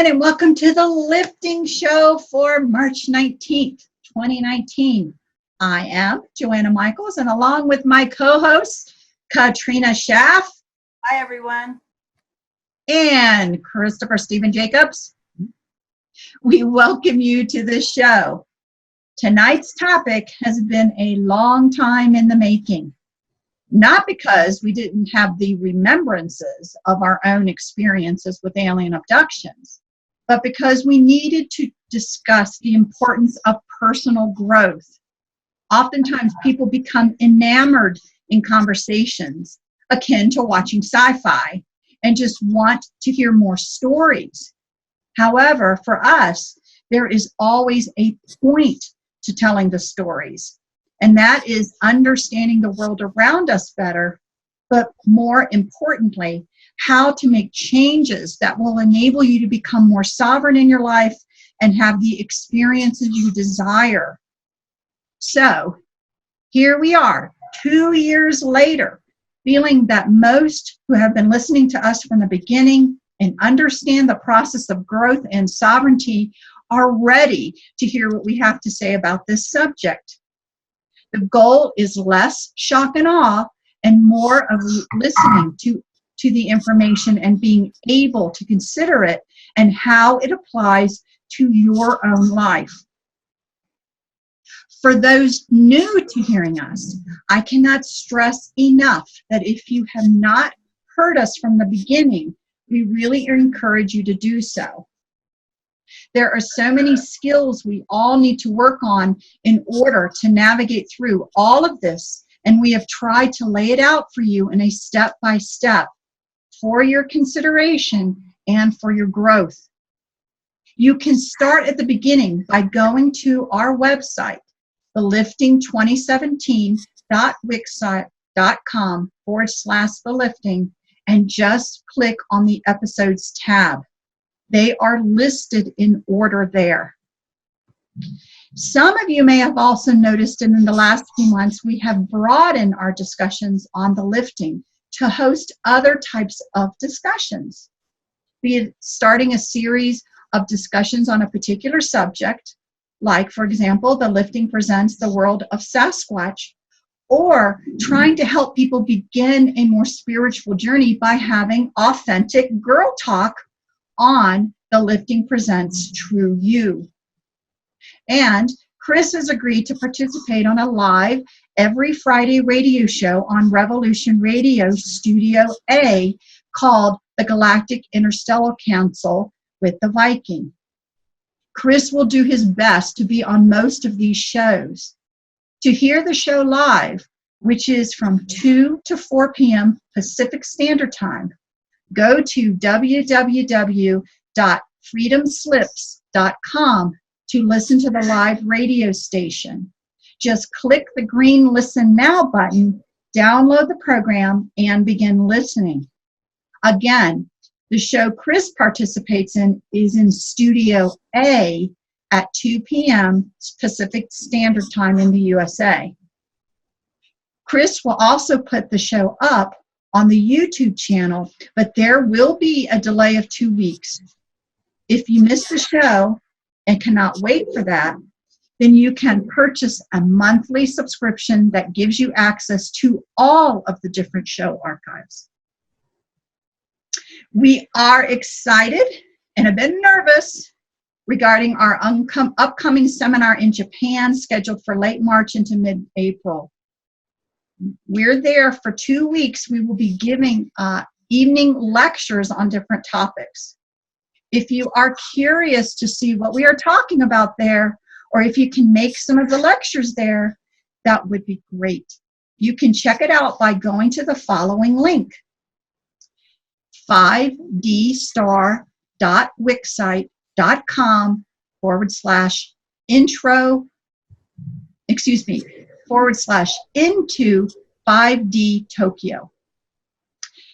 everyone, and welcome to the Lifting Show for March 19th, 2019. I am Joanna Michaels, and along with my co-host, Katrina Schaff. Hi, everyone. And Christopher Stephen Jacobs. We welcome you to this show. Tonight's topic has been a long time in the making. Not because we didn't have the remembrances of our own experiences with alien abductions, but because we needed to discuss the importance of personal growth. Oftentimes, people become enamored in conversations akin to watching sci-fi and just want to hear more stories. However, for us, there is always a point to telling the stories. And that is understanding the world around us better, but more importantly, how to make changes that will enable you to become more sovereign in your life and have the experiences you desire. So here we are, 2 years later, feeling that most who have been listening to us from the beginning and understand the process of growth and sovereignty are ready to hear what we have to say about this subject. The goal is less shock and awe and more of listening to the information and being able to consider it and how it applies to your own life. For those new to hearing us, I cannot stress enough that if you have not heard us from the beginning, we really encourage you to do so. There are so many skills we all need to work on in order to navigate through all of this, and we have tried to lay it out for you in a step-by-step for your consideration and for your growth. You can start at the beginning by going to our website, thelifting2017.wixsite.com/thelifting, and just click on the episodes tab. They are listed in order there. Some of you may have also noticed that in the last few months, we have broadened our discussions on the lifting to host other types of discussions. Be it starting a series of discussions on a particular subject, like, for example, the lifting presents the world of Sasquatch, or trying to help people begin a more spiritual journey by having authentic girl talk on the Lifting Presents True You. And Chris has agreed to participate on a live every Friday radio show on Revolution Radio Studio A called the Galactic Interstellar Council with the Viking. Chris will do his best to be on most of these shows. To hear the show live, which is from 2 to 4 p.m. Pacific Standard Time, go to www.freedomslips.com to listen to the live radio station. Just click the green Listen Now button, download the program, and begin listening. Again, the show Chris participates in is in Studio A at 2 p.m. Pacific Standard Time in the USA. Chris will also put the show up on the YouTube channel, but there will be a delay of 2 weeks. If you miss the show and cannot wait for that, then you can purchase a monthly subscription that gives you access to all of the different show archives. We are excited and a bit nervous regarding our upcoming seminar in Japan, scheduled for late March into mid-April. We're there for 2 weeks. We will be giving evening lectures on different topics. If you are curious to see what we are talking about there, or if you can make some of the lectures there, that would be great. You can check it out by going to the following link, 5D-.wixsite.com/into 5D Tokyo.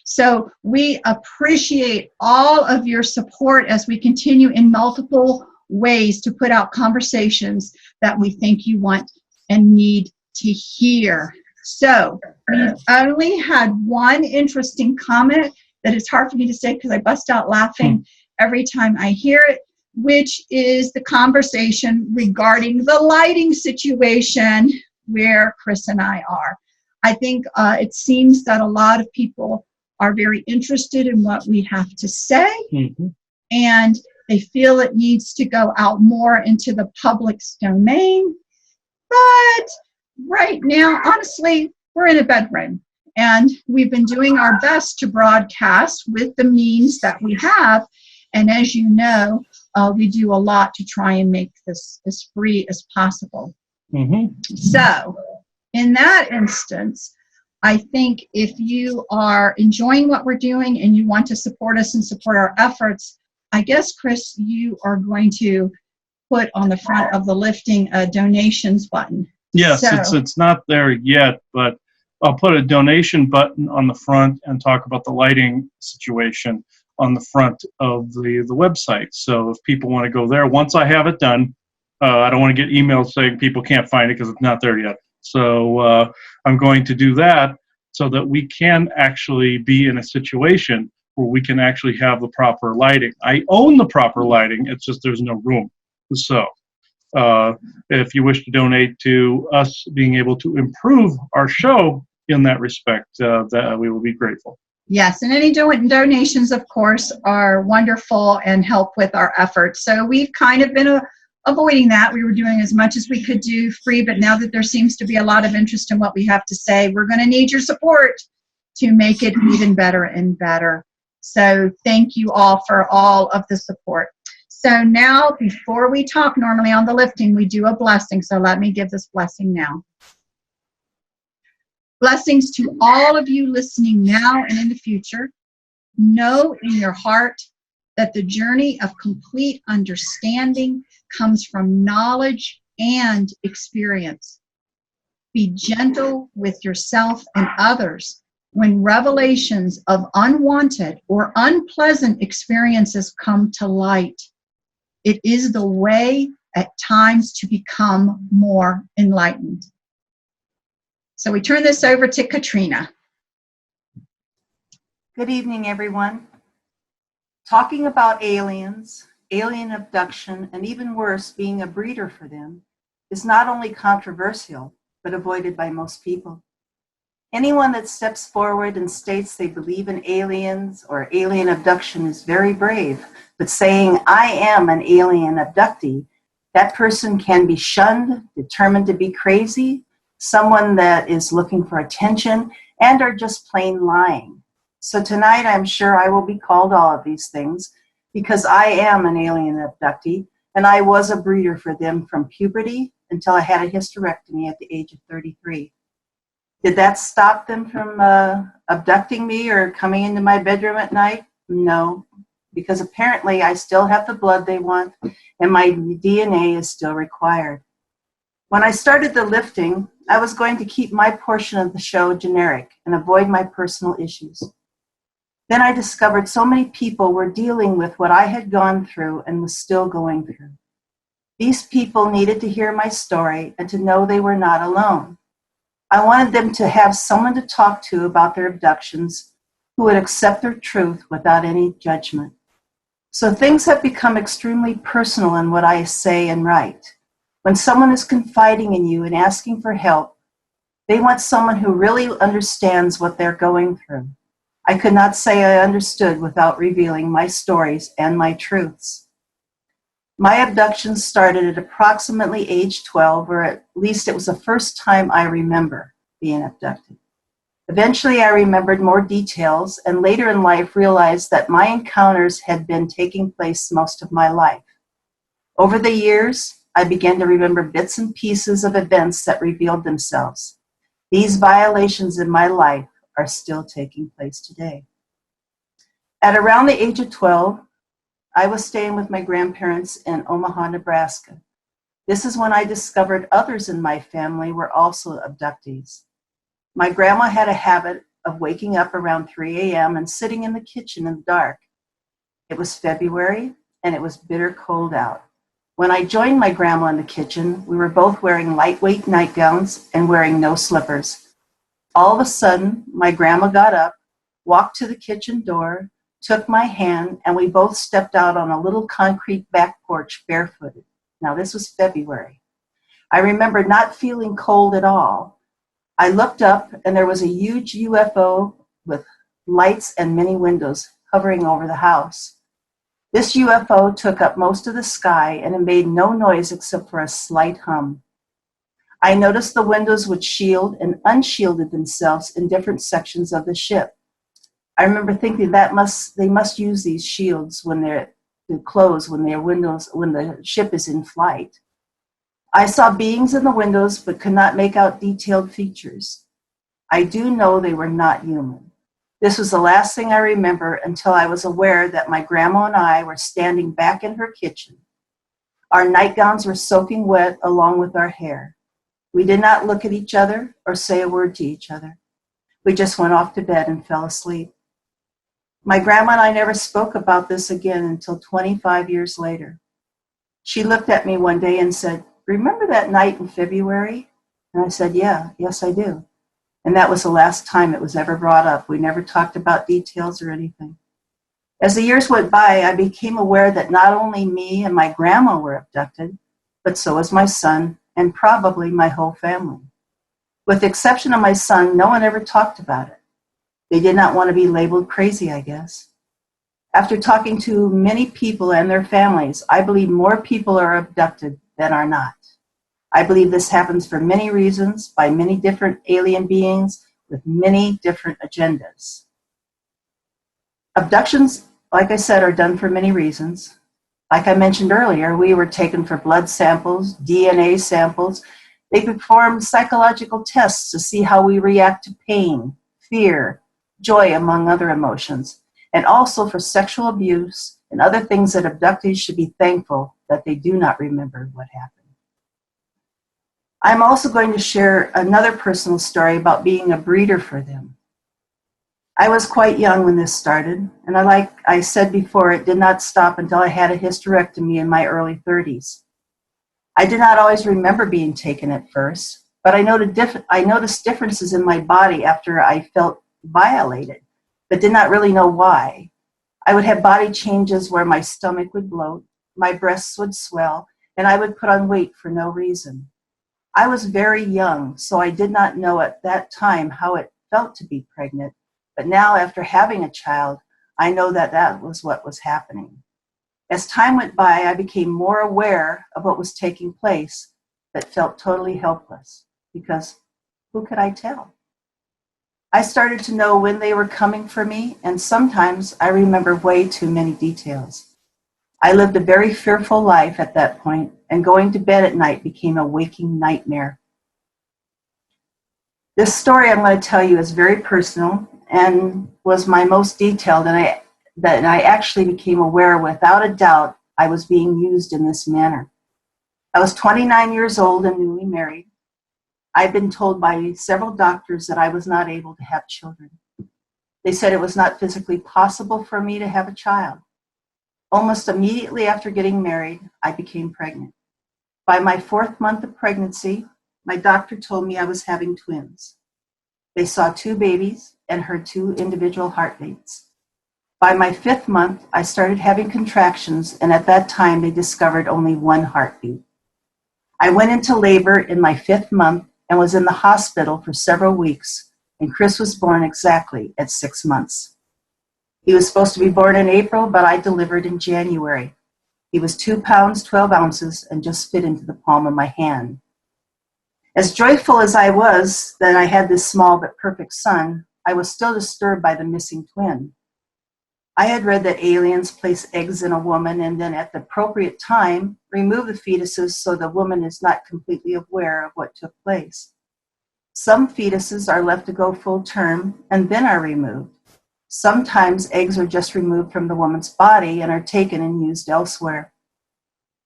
So we appreciate all of your support as we continue in multiple ways to put out conversations that we think you want and need to hear. So we've only had one interesting comment that it's hard for me to say because I bust out laughing every time I hear it, which is the conversation regarding the lighting situation where Chris and I are. I think it seems that a lot of people are very interested in what we have to say, and they feel it needs to go out more into the public's domain. But right now, honestly, we're in a bedroom, and we've been doing our best to broadcast with the means that we have. And as you know, we do a lot to try and make this as free as possible. So in that instance, I think if you are enjoying what we're doing and you want to support us and support our efforts, I guess, Chris, you are going to put on the front of the lifting a donations button. Yes, it's not there yet, but I'll put a donation button on the front and talk about the lighting situation on the front of the website. So if people want to go there, once I have it done, I don't want to get emails saying people can't find it because it's not there yet. So I'm going to do that so that we can actually be in a situation where we can actually have the proper lighting. I own the proper lighting, it's just there's no room. So if you wish to donate to us being able to improve our show in that respect, that we will be grateful. Yes, and any donations, of course, are wonderful and help with our efforts. So we've kind of been avoiding that. We were doing as much as we could do free, but now that there seems to be a lot of interest in what we have to say, we're going to need your support to make it even better and better. So thank you all for all of the support. So now, before we talk normally on the lifting, we do a blessing. So let me give this blessing now. Blessings to all of you listening now and in the future. Know in your heart that the journey of complete understanding comes from knowledge and experience. Be gentle with yourself and others when revelations of unwanted or unpleasant experiences come to light. It is the way at times to become more enlightened. So we turn this over to Katrina. Good evening, everyone. Talking about aliens, alien abduction, and even worse, being a breeder for them, is not only controversial, but avoided by most people. Anyone that steps forward and states they believe in aliens or alien abduction is very brave, but saying, I am an alien abductee, that person can be shunned, determined to be crazy, someone that is looking for attention, and are just plain lying. So tonight I'm sure I will be called all of these things because I am an alien abductee, and I was a breeder for them from puberty until I had a hysterectomy at the age of 33. Did that stop them from abducting me or coming into my bedroom at night? No, because apparently I still have the blood they want and my DNA is still required. When I started the lifting, I was going to keep my portion of the show generic and avoid my personal issues. Then I discovered so many people were dealing with what I had gone through and was still going through. These people needed to hear my story and to know they were not alone. I wanted them to have someone to talk to about their abductions who would accept their truth without any judgment. So things have become extremely personal in what I say and write. When someone is confiding in you and asking for help, they want someone who really understands what they're going through. I could not say I understood without revealing my stories and my truths. My abduction started at approximately age 12, or at least it was the first time I remember being abducted. Eventually, I remembered more details, and later in life realized that my encounters had been taking place most of my life. Over the years, I began to remember bits and pieces of events that revealed themselves. These violations in my life are still taking place today. At around the age of 12, I was staying with my grandparents in Omaha, Nebraska. This is when I discovered others in my family were also abductees. My grandma had a habit of waking up around 3 a.m. and sitting in the kitchen in the dark. It was February, and it was bitter cold out. When I joined my grandma in the kitchen, we were both wearing lightweight nightgowns and wearing no slippers. All of a sudden, my grandma got up, walked to the kitchen door, took my hand, and we both stepped out on a little concrete back porch barefooted. Now, this was February. I remember not feeling cold at all. I looked up, and there was a huge UFO with lights and many windows hovering over the house. This UFO took up most of the sky, and it made no noise except for a slight hum. I noticed the windows would shield and unshielded themselves in different sections of the ship. I remember thinking they must use these shields when they're closed, when the ship is in flight. I saw beings in the windows but could not make out detailed features. I do know they were not human. This was the last thing I remember until I was aware that my grandma and I were standing back in her kitchen. Our nightgowns were soaking wet along with our hair. We did not look at each other or say a word to each other. We just went off to bed and fell asleep. My grandma and I never spoke about this again until 25 years later. She looked at me one day and said, "Remember that night in February?" And I said, yes, I do. And that was the last time it was ever brought up. We never talked about details or anything. As the years went by, I became aware that not only me and my grandma were abducted, but so was my son and probably my whole family. With the exception of my son, no one ever talked about it. They did not want to be labeled crazy, I guess. After talking to many people and their families, I believe more people are abducted than are not. I believe this happens for many reasons, by many different alien beings with many different agendas. Abductions, like I said, are done for many reasons. Like I mentioned earlier, we were taken for blood samples, DNA samples. They perform psychological tests to see how we react to pain, fear, joy, among other emotions, and also for sexual abuse and other things that abductees should be thankful that they do not remember what happened. I'm also going to share another personal story about being a breeder for them. I was quite young when this started, and like I said before, it did not stop until I had a hysterectomy in my early 30s. I did not always remember being taken at first, but I noticed differences in my body after I felt violated, but did not really know why. I would have body changes where my stomach would bloat, my breasts would swell, and I would put on weight for no reason. I was very young, so I did not know at that time how it felt to be pregnant, but now after having a child, I know that that was what was happening. As time went by, I became more aware of what was taking place, but felt totally helpless, because who could I tell? I started to know when they were coming for me, and sometimes I remember way too many details. I lived a very fearful life at that point, and going to bed at night became a waking nightmare. This story I'm going to tell you is very personal and was my most detailed, and I actually became aware without a doubt I was being used in this manner. I was 29 years old and newly married. I'd been told by several doctors that I was not able to have children. They said it was not physically possible for me to have a child. Almost immediately after getting married, I became pregnant. By my 4th month of pregnancy, my doctor told me I was having twins. They saw 2 babies and heard 2 individual heartbeats. By my 5th month, I started having contractions, and at that time, they discovered only 1 heartbeat. I went into labor in my 5th month and was in the hospital for several weeks, and Chris was born exactly at 6 months. He was supposed to be born in April, but I delivered in January. He was 2 pounds, 12 ounces, and just fit into the palm of my hand. As joyful as I was that I had this small but perfect son, I was still disturbed by the missing twin. I had read that aliens place eggs in a woman and then at the appropriate time remove the fetuses so the woman is not completely aware of what took place. Some fetuses are left to go full term and then are removed. Sometimes eggs are just removed from the woman's body and are taken and used elsewhere.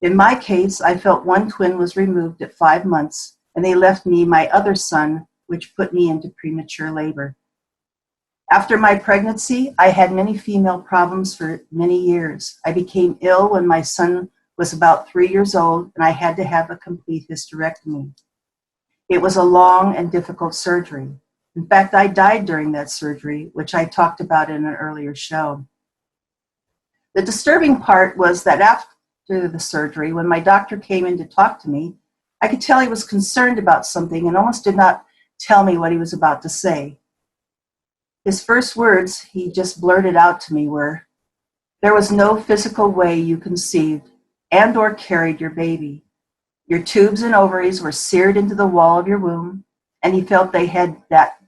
In my case, I felt 1 twin was removed at 5 months, and they left me my other son, which put me into premature labor. After my pregnancy, I had many female problems for many years. I became ill when my son was about 3 years old, and I had to have a complete hysterectomy. It was a long and difficult surgery. In fact, I died during that surgery, which I talked about in an earlier show. The disturbing part was that after the surgery, when my doctor came in to talk to me, I could tell he was concerned about something and almost did not tell me what he was about to say. His first words he just blurted out to me were, "There was no physical way you conceived and or carried your baby. Your tubes and ovaries were seared into the wall of your womb, and he felt they had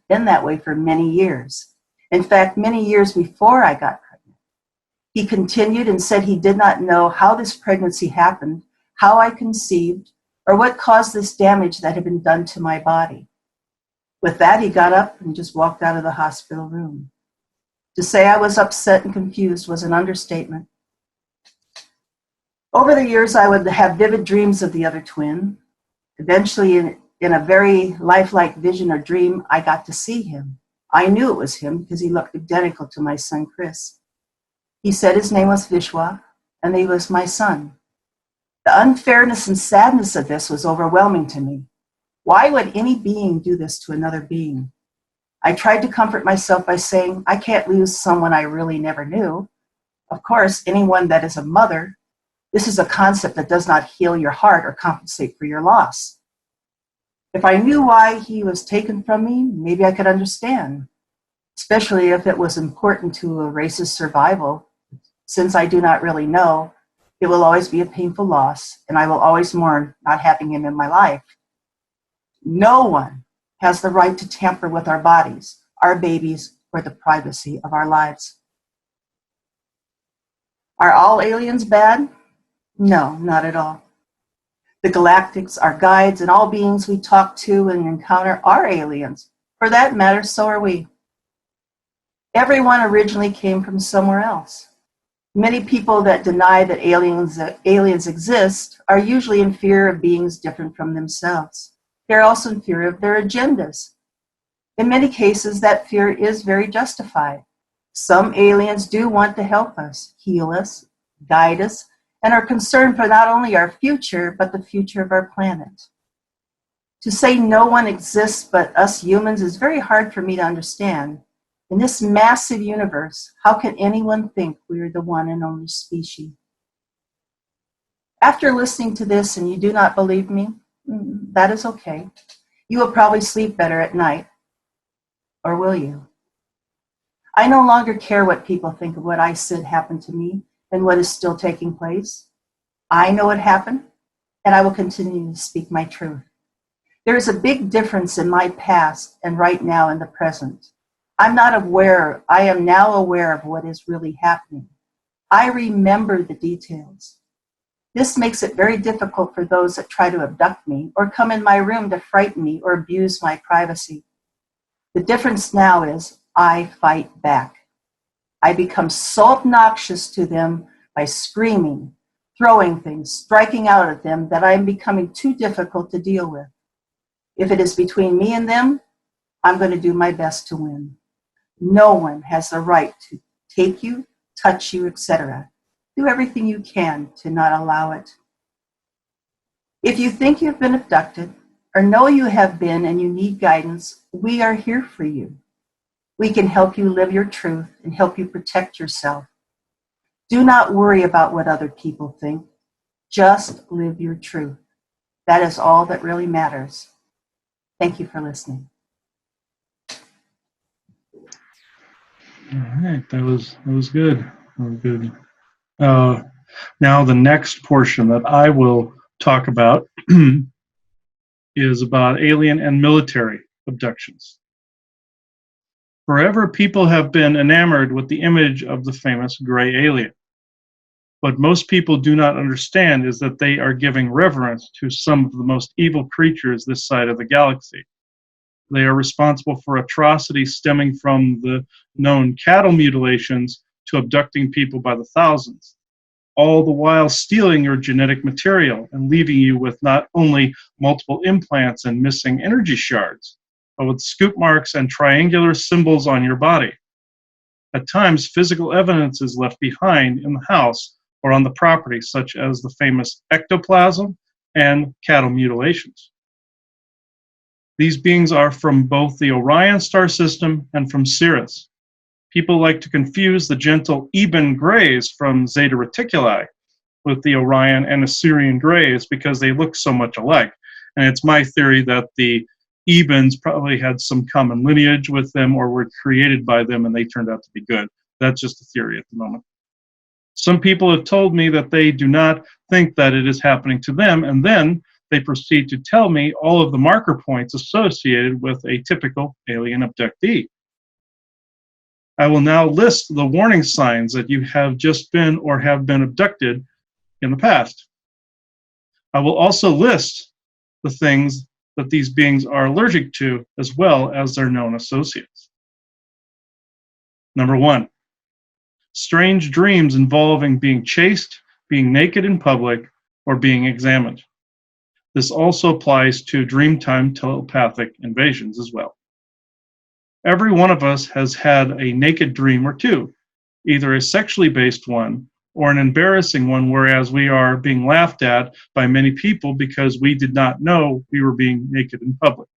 been that way for many years. In fact, many years before I got pregnant." He continued and said he did not know how this pregnancy happened, how I conceived, or what caused this damage that had been done to my body. With that, he got up and just walked out of the hospital room. To say I was upset and confused was an understatement. Over the years, I would have vivid dreams of the other twin. Eventually, in a very lifelike vision or dream, I got to see him. I knew it was him because he looked identical to my son, Chris. He said his name was Vishwa, and he was my son. The unfairness and sadness of this was overwhelming to me. Why would any being do this to another being? I tried to comfort myself by saying, I can't lose someone I really never knew. Of course, anyone that is a mother, this is a concept that does not heal your heart or compensate for your loss. If I knew why he was taken from me, maybe I could understand, especially if it was important to a race's survival. Since I do not really know, it will always be a painful loss, and I will always mourn not having him in my life. No one has the right to tamper with our bodies, our babies, or the privacy of our lives. Are all aliens bad? No, not at all. The galactics, our guides, and all beings we talk to and encounter are aliens. For that matter, so are we. Everyone originally came from somewhere else. Many people that deny that aliens exist are usually in fear of beings different from themselves. They're also in fear of their agendas. In many cases, that fear is very justified. Some aliens do want to help us, heal us, guide us, and are concerned for not only our future, but the future of our planet. To say no one exists but us humans is very hard for me to understand. In this massive universe, how can anyone think we are the one and only species? After listening to this and you do not believe me, that is okay. You will probably sleep better at night. Or will you? I no longer care what people think of what I said happened to me and what is still taking place. I know it happened, and I will continue to speak my truth. There is a big difference in my past and right now in the present. I am now aware of what is really happening. I remember the details. This makes it very difficult for those that try to abduct me or come in my room to frighten me or abuse my privacy. The difference now is I fight back. I become so obnoxious to them by screaming, throwing things, striking out at them that I am becoming too difficult to deal with. If it is between me and them, I'm going to do my best to win. No one has the right to take you, touch you, etc. Do everything you can to not allow it. If you think you've been abducted or know you have been and you need guidance, we are here for you. We can help you live your truth and help you protect yourself. Do not worry about what other people think. Just live your truth. That is all that really matters. Thank you for listening. All right, that was good. That was good. Now the next portion that I will talk about is about alien and military abductions. Forever, people have been enamored with the image of the famous gray alien. What most people do not understand is that they are giving reverence to some of the most evil creatures this side of the galaxy. They are responsible for atrocities stemming from the known cattle mutilations to abducting people by the thousands, all the while stealing your genetic material and leaving you with not only multiple implants and missing energy shards, but with scoop marks and triangular symbols on your body. At times, physical evidence is left behind in the house or on the property, such as the famous ectoplasm and cattle mutilations. These beings are from both the Orion star system and from Sirius. People like to confuse the gentle Eben grays from Zeta Reticuli with the Orion and Assyrian grays because they look so much alike. And it's my theory that the Ebens probably had some common lineage with them or were created by them and they turned out to be good. That's just a theory at the moment. Some people have told me that they do not think that it is happening to them, and then they proceed to tell me all of the marker points associated with a typical alien abductee. I will now list the warning signs that you have just been or have been abducted in the past. I will also list the things that these beings are allergic to, as well as their known associates. Number 1, strange dreams involving being chased, being naked in public, or being examined. This also applies to dreamtime telepathic invasions as well. Every one of us has had a naked dream or two, either a sexually based one or an embarrassing one, whereas we are being laughed at by many people because we did not know we were being naked in public.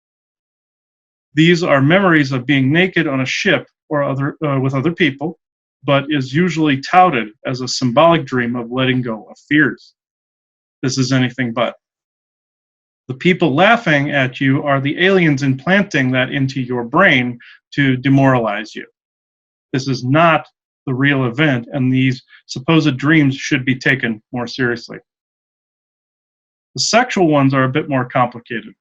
These are memories of being naked on a ship or with other people, but is usually touted as a symbolic dream of letting go of fears. This is anything but. The people laughing at you are the aliens implanting that into your brain to demoralize you. This is not the real event, and these supposed dreams should be taken more seriously. The sexual ones are a bit more complicated.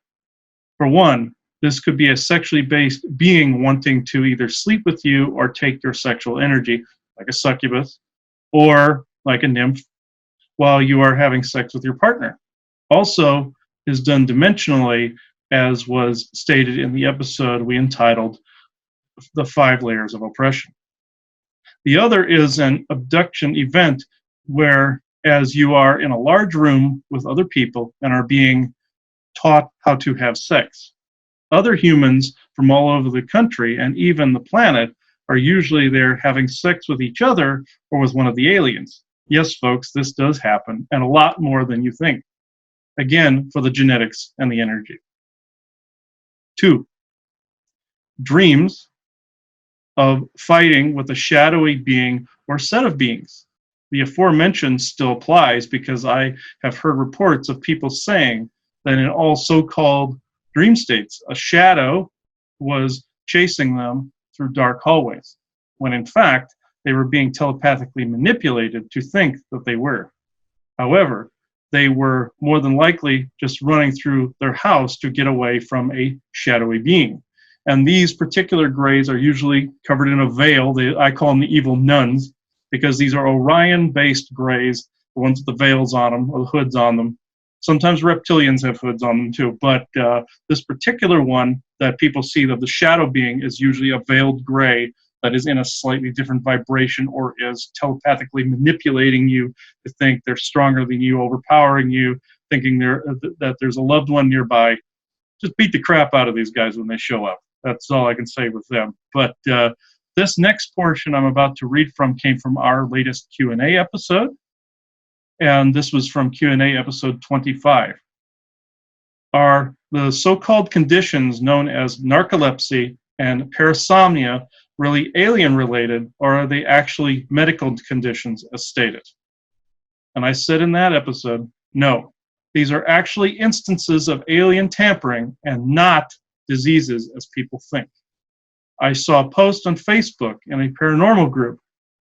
For one, this could be a sexually based being wanting to either sleep with you or take your sexual energy, like a succubus, or like a nymph, while you are having sex with your partner. Also, is done dimensionally, as was stated in the episode we entitled The 5 Layers of Oppression. The other is an abduction event where, as you are in a large room with other people and are being taught how to have sex. Other humans from all over the country and even the planet are usually there having sex with each other or with one of the aliens. Yes, folks, this does happen, and a lot more than you think. Again, for the genetics and the energy. 2, dreams of fighting with a shadowy being or set of beings. The aforementioned still applies because I have heard reports of people saying that in all so-called dream states, a shadow was chasing them through dark hallways, when in fact, they were being telepathically manipulated to think that they were. However, they were more than likely just running through their house to get away from a shadowy being. And these particular grays are usually covered in a veil. I call them the evil nuns, because these are Orion-based grays, the ones with the veils on them or the hoods on them. Sometimes reptilians have hoods on them too, but this particular one that people see of the shadow being is usually a veiled gray that is in a slightly different vibration or is telepathically manipulating you to think they're stronger than you, overpowering you, thinking that there's a loved one nearby. Just beat the crap out of these guys when they show up. That's all I can say with them. But this next portion I'm about to read from came from our latest Q&A episode. And this was from Q&A episode 25. Are the so-called conditions known as narcolepsy and parasomnia really alien-related, or are they actually medical conditions as stated? And I said in that episode, no. These are actually instances of alien tampering and not diseases as people think. I saw a post on Facebook in a paranormal group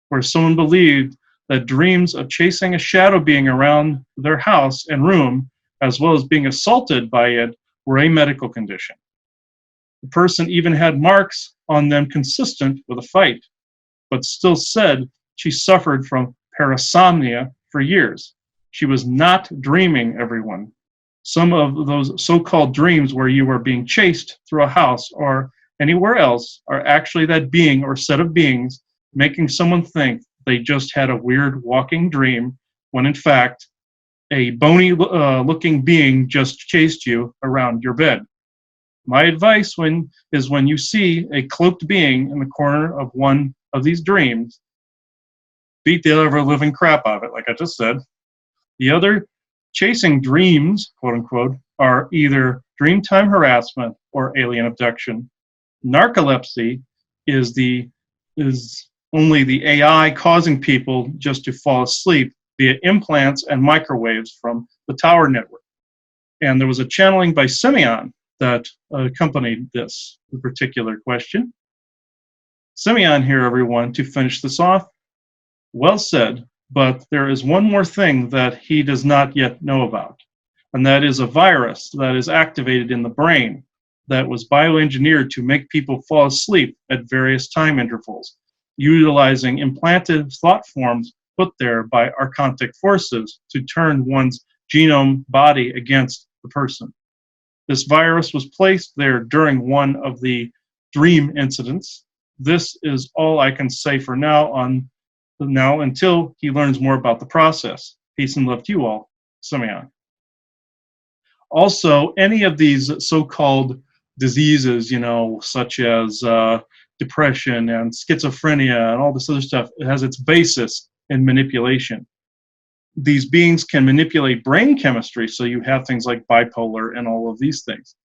where someone believed that dreams of chasing a shadow being around their house and room, as well as being assaulted by it, were a medical condition. The person even had marks on them consistent with a fight, but still said she suffered from parasomnia for years. She was not dreaming, everyone. Some of those so-called dreams where you are being chased through a house or anywhere else are actually that being or set of beings making someone think they just had a weird walking dream when in fact a bony looking being just chased you around your bed. My advice is when you see a cloaked being in the corner of one of these dreams, beat the ever living crap out of it, like I just said. The other chasing dreams, quote unquote, are either dreamtime harassment or alien abduction. Narcolepsy is the is only the AI causing people just to fall asleep via implants and microwaves from the tower network. And there was a channeling by Simeon that accompanied this particular question. Simeon here, everyone, to finish this off. Well said, but there is one more thing that he does not yet know about, and that is a virus that is activated in the brain that was bioengineered to make people fall asleep at various time intervals, utilizing implanted thought forms put there by archontic forces to turn one's genome body against the person. This virus was placed there during one of the dream incidents. This is all I can say for now until he learns more about the process. Peace and love to you all, Simeon. Also, any of these so-called diseases, such as depression and schizophrenia and all this other stuff, it has its basis in manipulation. These beings can manipulate brain chemistry, so you have things like bipolar and all of these things.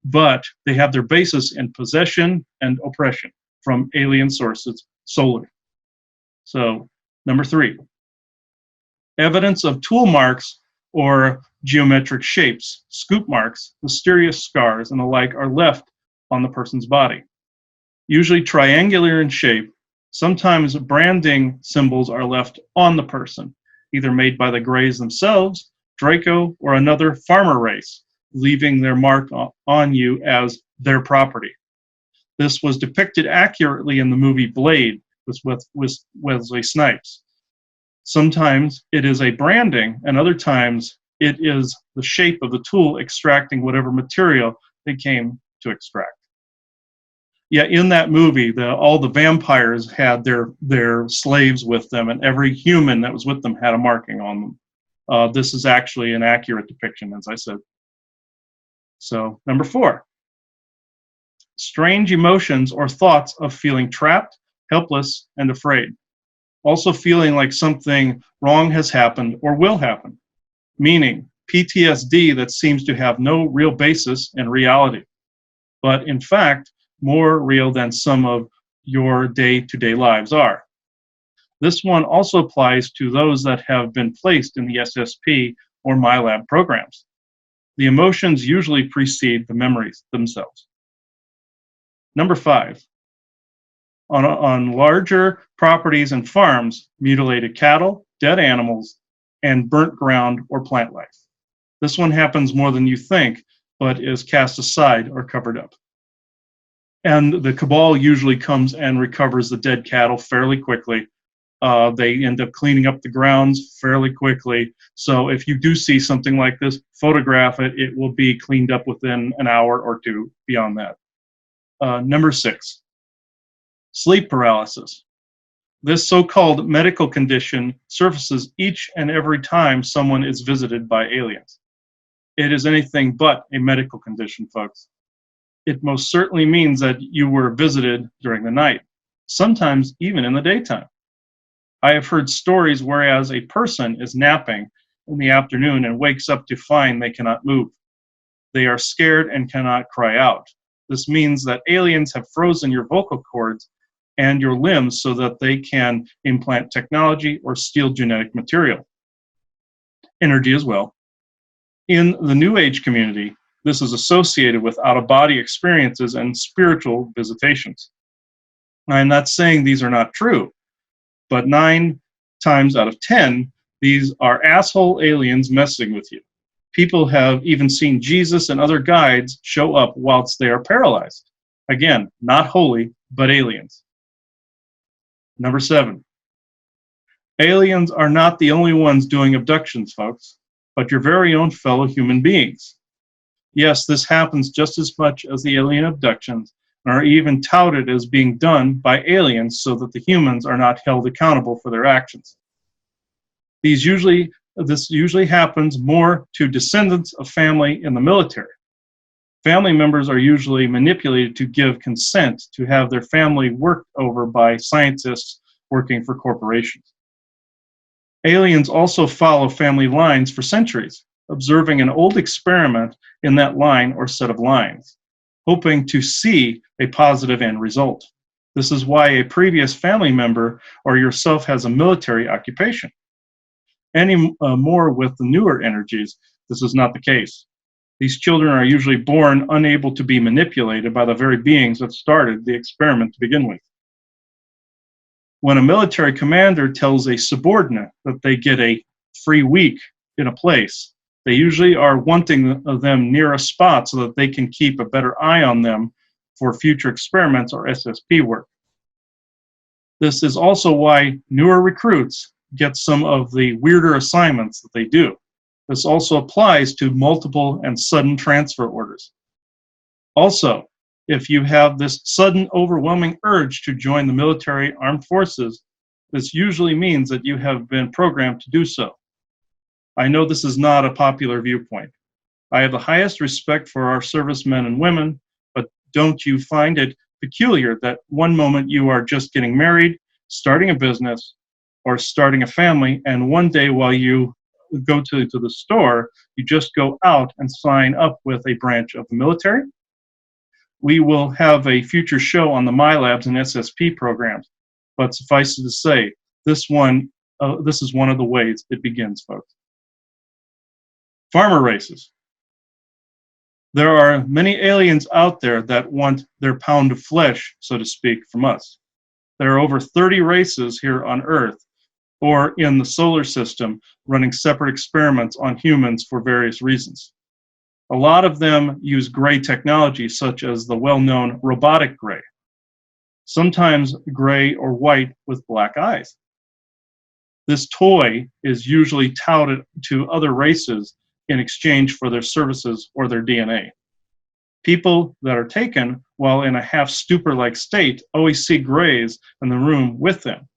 But they have their basis in possession and oppression from alien sources solely. So, number 3, evidence of tool marks or geometric shapes, scoop marks, mysterious scars, and the like are left on the person's body. Usually triangular in shape, sometimes branding symbols are left on the person, either made by the Greys themselves, Draco, or another farmer race, leaving their mark on you as their property. This was depicted accurately in the movie Blade with Wesley Snipes. Sometimes it is a branding, and other times it is the shape of the tool extracting whatever material they came to extract. Yeah, in that movie, all the vampires had their slaves with them, and every human that was with them had a marking on them. This is actually an accurate depiction, as I said. So, number 4, strange emotions or thoughts of feeling trapped, helpless, and afraid. Also feeling like something wrong has happened or will happen, meaning PTSD that seems to have no real basis in reality, but in fact, more real than some of your day-to-day lives are. This one also applies to those that have been placed in the SSP or MyLab programs. The emotions usually precede the memories themselves. Number 5, on larger properties and farms, mutilated cattle, dead animals, and burnt ground or plant life. This one happens more than you think, but is cast aside or covered up. And the cabal usually comes and recovers the dead cattle fairly quickly. They end up cleaning up the grounds fairly quickly. So if you do see something like this, photograph it. It will be cleaned up within an hour or two beyond that. Number 6, sleep paralysis. This so-called medical condition surfaces each and every time someone is visited by aliens. It is anything but a medical condition, folks. It most certainly means that you were visited during the night, sometimes even in the daytime. I have heard stories whereas a person is napping in the afternoon and wakes up to find they cannot move. They are scared and cannot cry out. This means that aliens have frozen your vocal cords and your limbs so that they can implant technology or steal genetic material. Energy as well. In the New Age community, this is associated with out-of-body experiences and spiritual visitations. I'm not saying these are not true, but 9 times out of 10, these are asshole aliens messing with you. People have even seen Jesus and other guides show up whilst they are paralyzed. Again, not holy, but aliens. Number 7, aliens are not the only ones doing abductions, folks, but your very own fellow human beings. Yes, this happens just as much as the alien abductions, and are even touted as being done by aliens so that the humans are not held accountable for their actions. This usually happens more to descendants of family in the military. Family members are usually manipulated to give consent to have their family worked over by scientists working for corporations. Aliens also follow family lines for centuries, observing an old experiment in that line or set of lines, hoping to see a positive end result. This is why a previous family member or yourself has a military occupation. Any more with the newer energies, this is not the case. These children are usually born unable to be manipulated by the very beings that started the experiment to begin with. When a military commander tells a subordinate that they get a free week in a place, they usually are wanting them near a spot so that they can keep a better eye on them for future experiments or SSP work. This is also why newer recruits get some of the weirder assignments that they do. This also applies to multiple and sudden transfer orders. Also, if you have this sudden overwhelming urge to join the military armed forces, this usually means that you have been programmed to do so. I know this is not a popular viewpoint. I have the highest respect for our servicemen and women, but don't you find it peculiar that one moment you are just getting married, starting a business, or starting a family, and one day while you go to the store, you just go out and sign up with a branch of the military? We will have a future show on the MyLabs and SSP programs, but suffice it to say, this is one of the ways it begins, folks. Farmer races. There are many aliens out there that want their pound of flesh, so to speak, from us. There are over 30 races here on Earth or in the solar system running separate experiments on humans for various reasons. A lot of them use gray technology, such as the well-known robotic gray, sometimes gray or white with black eyes. This toy is usually touted to other races in exchange for their services or their DNA. People that are taken while in a half-stupor-like state always see grays in the room with them.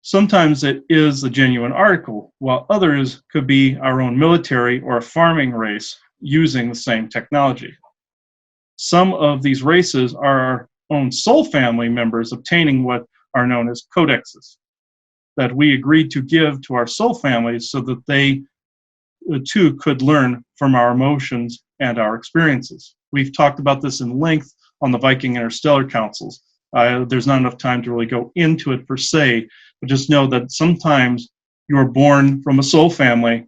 Sometimes it is a genuine article, while others could be our own military or a farming race using the same technology. Some of these races are our own soul family members obtaining what are known as codexes that we agreed to give to our soul families so that they too could learn from our emotions and our experiences. We've talked about this in length on the Viking Interstellar Councils. There's not enough time to really go into it per se, but just know that sometimes you are born from a soul family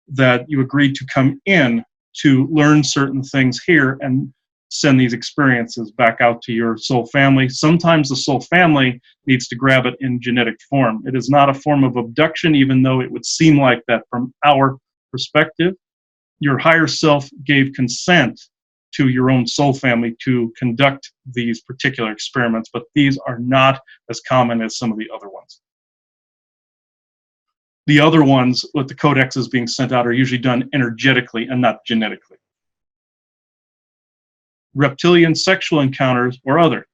that you agreed to come in to learn certain things here and send these experiences back out to your soul family. Sometimes the soul family needs to grab it in genetic form. It is not a form of abduction, even though it would seem like that from our perspective. Your higher self gave consent to your own soul family to conduct these particular experiments, but these are not as common as some of the other ones. The other ones with the codexes being sent out are usually done energetically and not genetically. Reptilian sexual encounters or other.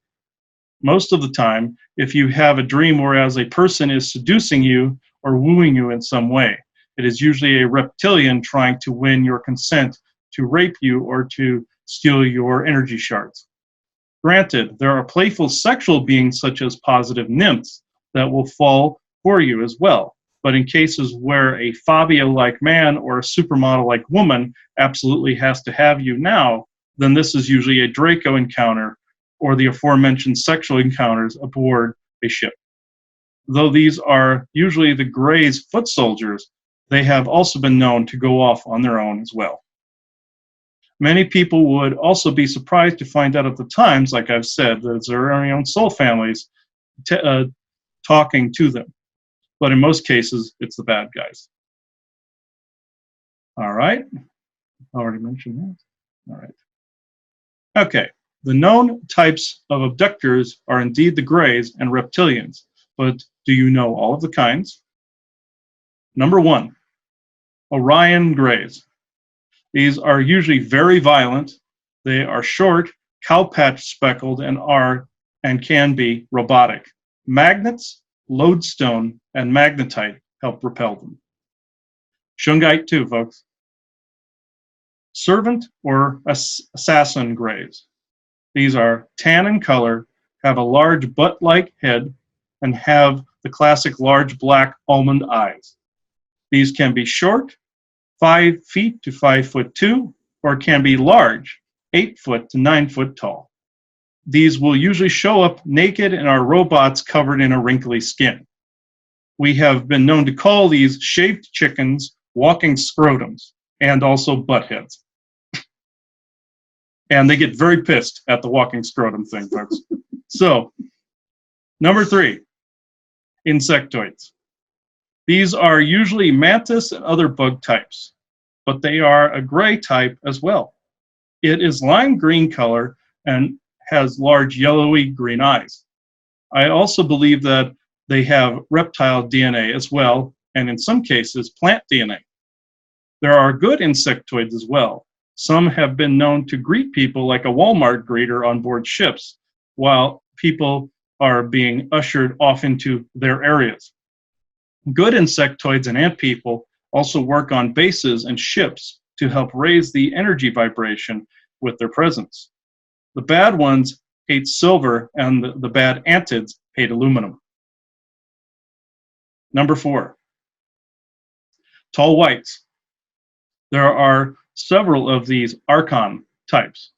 Most of the time, if you have a dream whereas a person is seducing you or wooing you in some way, it is usually a reptilian trying to win your consent to rape you or to steal your energy shards. Granted, there are playful sexual beings such as positive nymphs that will fall for you as well. But in cases where a Fabio-like man or a supermodel-like woman absolutely has to have you now, then this is usually a Draco encounter or the aforementioned sexual encounters aboard a ship. Though these are usually the Grey's foot soldiers, they have also been known to go off on their own as well. Many people would also be surprised to find out at the times, like I've said, that it's their own soul families talking to them. But in most cases, it's the bad guys. All right. Already mentioned that. All right. Okay. The known types of abductors are indeed the Greys and reptilians, but do you know all of the kinds? Number 1, Orion Greys. These are usually very violent. They are short, cowpatch speckled, and can be robotic. Magnets, lodestone, and magnetite help repel them. Shungite too, folks. Servant or assassin Greys. These are tan in color, have a large butt-like head, and have the classic large black almond eyes. These can be short, 5 feet to 5'2", or can be large, 8 foot to 9 foot tall. These will usually show up naked and are robots covered in a wrinkly skin. We have been known to call these shaved chickens walking scrotums and also butt heads. And they get very pissed at the walking scrotum thing, folks. So, number 3, insectoids. These are usually mantis and other bug types, but they are a gray type as well. It is lime green color and has large yellowy green eyes. I also believe that they have reptile DNA as well, and in some cases, plant DNA. There are good insectoids as well. Some have been known to greet people like a Walmart greeter on board ships, while people are being ushered off into their areas. Good insectoids and ant people also work on bases and ships to help raise the energy vibration with their presence. The bad ones hate silver, and the bad antids hate aluminum. Number 4, tall whites. There are several of these archon types.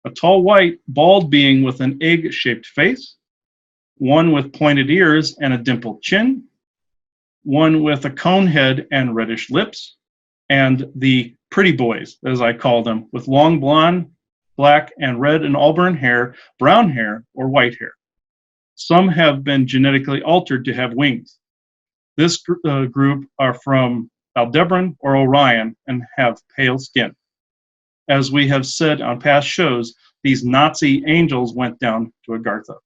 A tall white, bald being with an egg-shaped face, one with pointed ears and a dimpled chin, one with a cone head and reddish lips, and the pretty boys, as I call them, with long blonde, black and red and auburn hair, brown hair, or white hair. Some have been genetically altered to have wings. This group are from Aldebaran or Orion and have pale skin. As we have said on past shows, these Nazi angels went down to Agartha.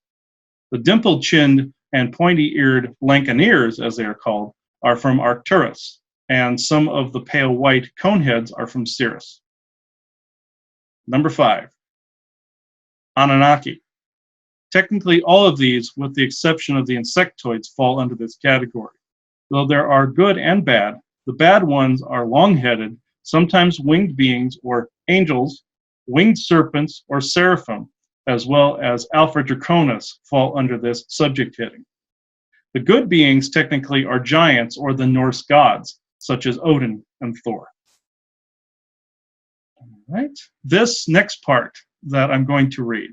The dimpled-chinned and pointy-eared Lancaneers, as they are called, are from Arcturus, and some of the pale white coneheads are from Sirius. Number 5, Anunnaki. Technically, all of these, with the exception of the insectoids, fall under this category. Though there are good and bad, the bad ones are long-headed, sometimes winged beings or angels, winged serpents or seraphim, as well as Alpha Draconis fall under this subject heading. The good beings technically are giants or the Norse gods, such as Odin and Thor. All right. This next part that I'm going to read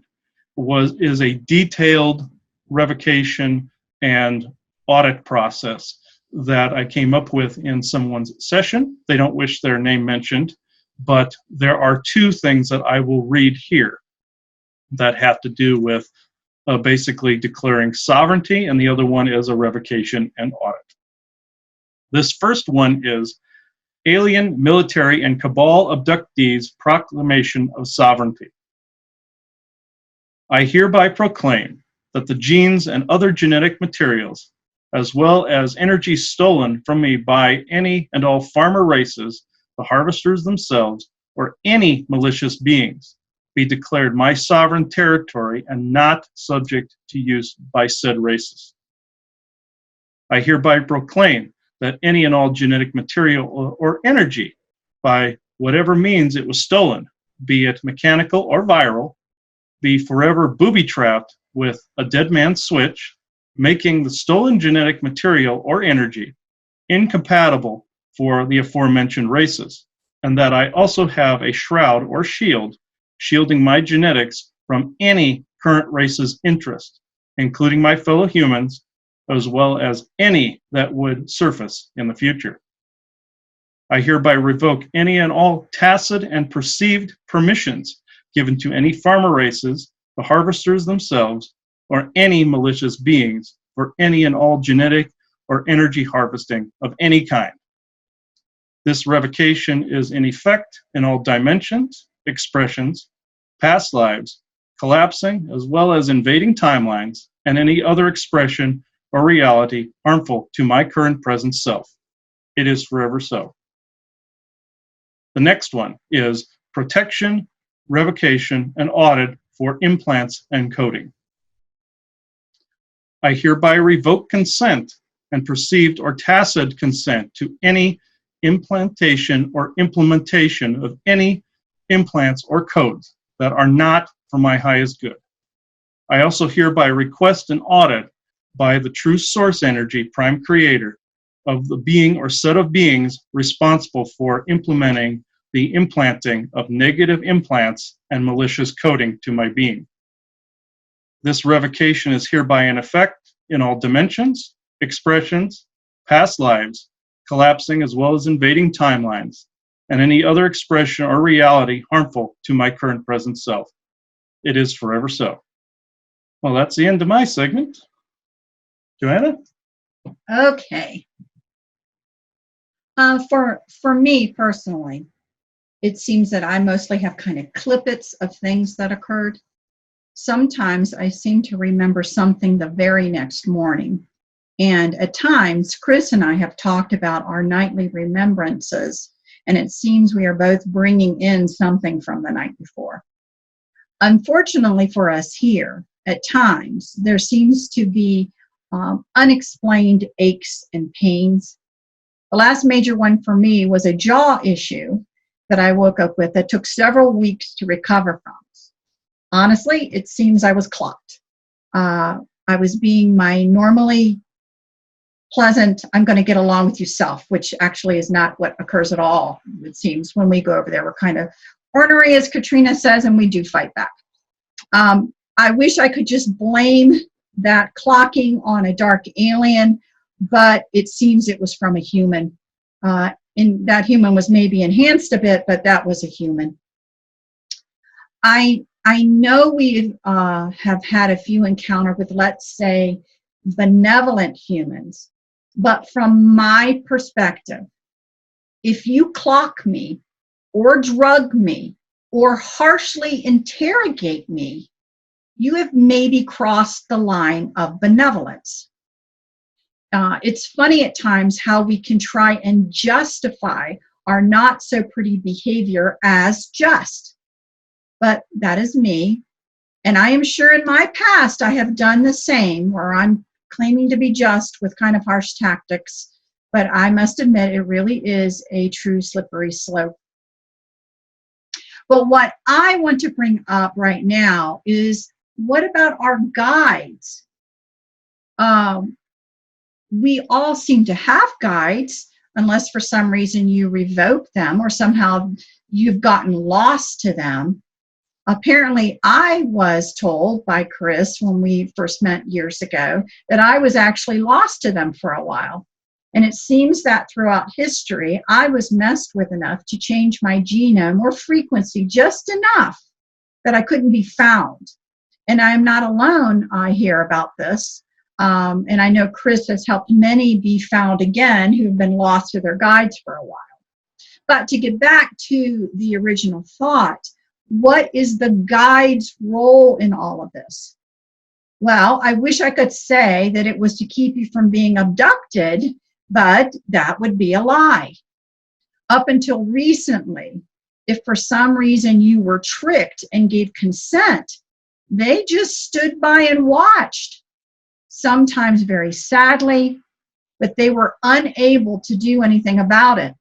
is a detailed revocation and audit process that I came up with in someone's session. They don't wish their name mentioned, but there are 2 things that I will read here that have to do with basically declaring sovereignty, and the other one is a revocation and audit. This first one is Alien, Military, and Cabal Abductees Proclamation of Sovereignty. I hereby proclaim that the genes and other genetic materials, as well as energy stolen from me by any and all farmer races, the harvesters themselves, or any malicious beings, be declared my sovereign territory and not subject to use by said races. I hereby proclaim that any and all genetic material or energy, by whatever means it was stolen, be it mechanical or viral, be forever booby-trapped with a dead man's switch, making the stolen genetic material or energy incompatible for the aforementioned races, and that I also have a shroud or shield shielding my genetics from any current race's interest, including my fellow humans, as well as any that would surface in the future. I hereby revoke any and all tacit and perceived permissions given to any farmer races, the harvesters themselves, or any malicious beings for any and all genetic or energy harvesting of any kind. This revocation is in effect in all dimensions, expressions, past lives, collapsing, as well as invading timelines, and any other expression or reality harmful to my current present self. It is forever so. The next one is protection, revocation, and audit for implants and coding. I hereby revoke consent and perceived or tacit consent to any implantation or implementation of any implants or codes that are not for my highest good. I also hereby request an audit by the true source energy prime creator of the being or set of beings responsible for implementing the implanting of negative implants and malicious coding to my being. This revocation is hereby in effect in all dimensions, expressions, past lives, collapsing as well as invading timelines, and any other expression or reality harmful to my current present self. It is forever so. Well, that's the end of my segment. Joanna? Okay. For me personally, it seems that I mostly have kind of clippets of things that occurred. Sometimes I seem to remember something the very next morning. And at times, Chris and I have talked about our nightly remembrances, and it seems we are both bringing in something from the night before. Unfortunately for us here, at times, there seems to be unexplained aches and pains. The last major one for me was a jaw issue that I woke up with that took several weeks to recover from. Honestly, it seems I was clocked. I was being my normally pleasant, I'm going to get along with you self, which actually is not what occurs at all, it seems, when we go over there. We're kind of ornery, as Katrina says, and we do fight back. I wish I could just blame that clocking on a dark alien, but it seems it was from a human. And that human was maybe enhanced a bit, but that was a human. I know we have had a few encounters with, let's say, benevolent humans, but from my perspective, if you clock me or drug me or harshly interrogate me, you have maybe crossed the line of benevolence. It's funny at times how we can try and justify our not so pretty behavior as just. But that is me. And I am sure in my past I have done the same, where I'm claiming to be just with kind of harsh tactics. But I must admit, it really is a true slippery slope. But what I want to bring up right now is, what about our guides? We all seem to have guides, unless for some reason you revoke them or somehow you've gotten lost to them. Apparently, I was told by Chris when we first met years ago that I was actually lost to them for a while. And it seems that throughout history, I was messed with enough to change my genome or frequency just enough that I couldn't be found. And I am not alone, I hear about this. And I know Chris has helped many be found again who've been lost to their guides for a while. But to get back to the original thought, what is the guide's role in all of this? Well, I wish I could say that it was to keep you from being abducted, but that would be a lie. Up until recently, if for some reason you were tricked and gave consent, they just stood by and watched. Sometimes very sadly, but they were unable to do anything about it.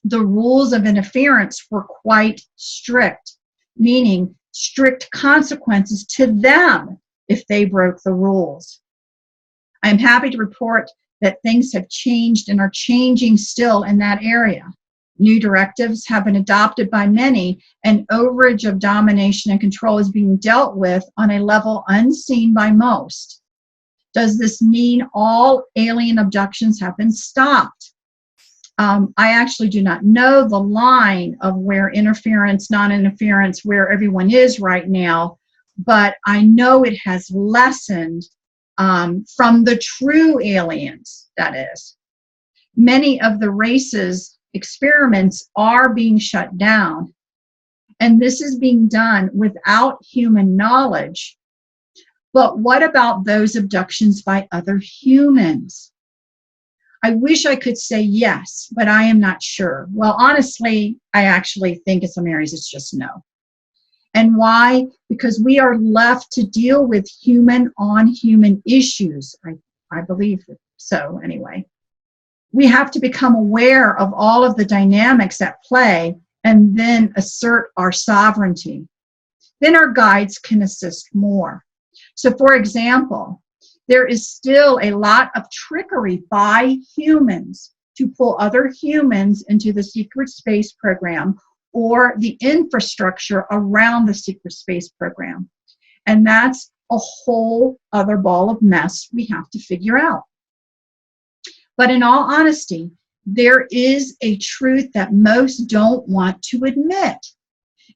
The rules of interference were quite strict, meaning strict consequences to them if they broke the rules. I'm happy to report that things have changed and are changing still in that area. New directives have been adopted by many, and overage of domination and control is being dealt with on a level unseen by most. Does this mean all alien abductions have been stopped? I actually do not know the line of where interference, non-interference, where everyone is right now, but I know it has lessened from the true aliens, that is. Many of the races' experiments are being shut down, and this is being done without human knowledge. But what about those abductions by other humans? I wish I could say yes, but I am not sure. Well, honestly, I actually think in some areas it's just no. And why? Because we are left to deal with human-on-human issues. I believe so, anyway. We have to become aware of all of the dynamics at play and then assert our sovereignty. Then our guides can assist more. So, for example, there is still a lot of trickery by humans to pull other humans into the secret space program or the infrastructure around the secret space program. And that's a whole other ball of mess we have to figure out. But in all honesty, there is a truth that most don't want to admit.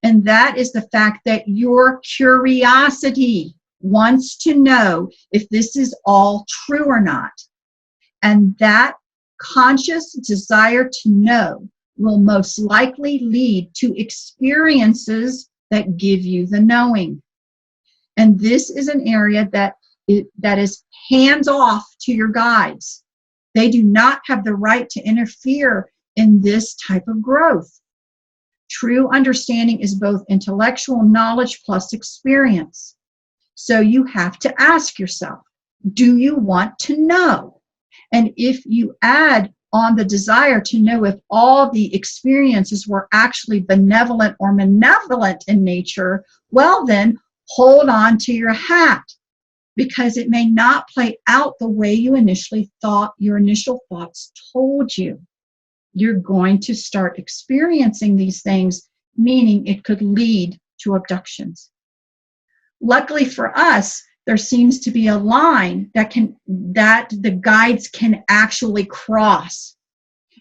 And that is the fact that your curiosity wants to know if this is all true or not. And that conscious desire to know will most likely lead to experiences that give you the knowing. And this is an area that is hands off to your guides. They do not have the right to interfere in this type of growth. True understanding is both intellectual knowledge plus experience. So you have to ask yourself, do you want to know? And if you add on the desire to know if all the experiences were actually benevolent or malevolent in nature, well then, hold on to your hat, because it may not play out the way you initially thought, your initial thoughts told you. You're going to start experiencing these things, meaning it could lead to abductions. Luckily for us, there seems to be a line that the guides can actually cross.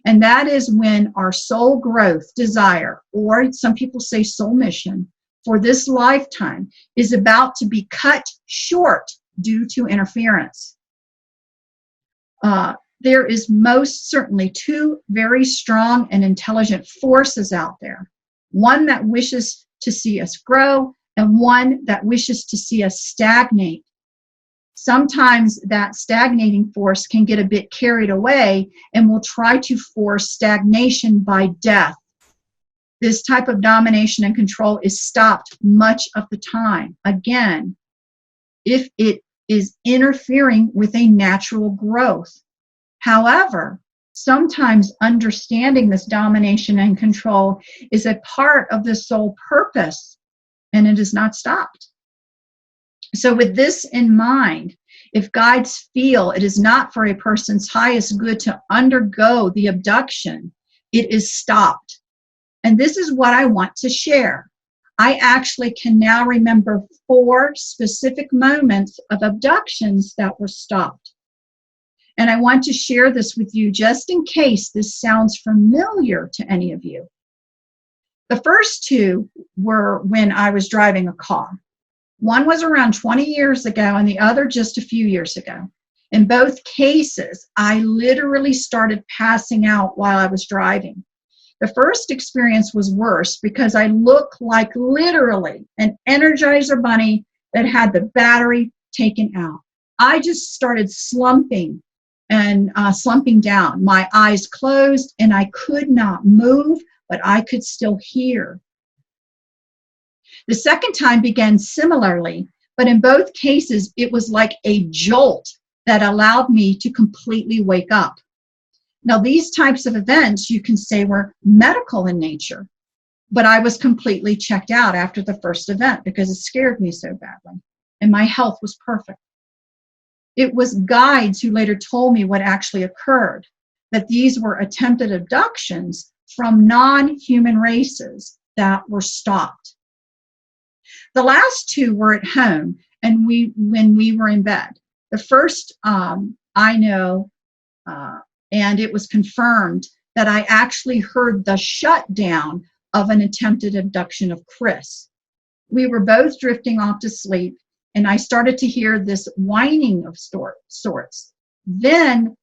And that is when our soul growth desire, or some people say soul mission, for this lifetime is about to be cut short due to interference. There is most certainly two very strong and intelligent forces out there. One that wishes to see us grow, and one that wishes to see us stagnate. Sometimes that stagnating force can get a bit carried away and will try to force stagnation by death. This type of domination and control is stopped much of the time. Again, if it is interfering with a natural growth. However, sometimes understanding this domination and control is a part of the soul purpose, and it is not stopped. So with this in mind, if guides feel it is not for a person's highest good to undergo the abduction, it is stopped. And this is what I want to share. I actually can now remember 4 specific moments of abductions that were stopped. And I want to share this with you just in case this sounds familiar to any of you. The first 2 were when I was driving a car. One was around 20 years ago and the other just a few years ago. In both cases, I literally started passing out while I was driving. The first experience was worse because I looked like literally an Energizer bunny that had the battery taken out. I just started slumping and slumping down. My eyes closed and I could not move, but I could still hear. The second time began similarly, but in both cases, it was like a jolt that allowed me to completely wake up. Now, these types of events you can say were medical in nature, but I was completely checked out after the first event because it scared me so badly, and my health was perfect. It was guides who later told me what actually occurred, that these were attempted abductions from non-human races that were stopped. The last 2 were at home and when we were in bed. The first, I know, and it was confirmed that I actually heard the shutdown of an attempted abduction of Chris. We were both drifting off to sleep, and I started to hear this whining of sorts. Then,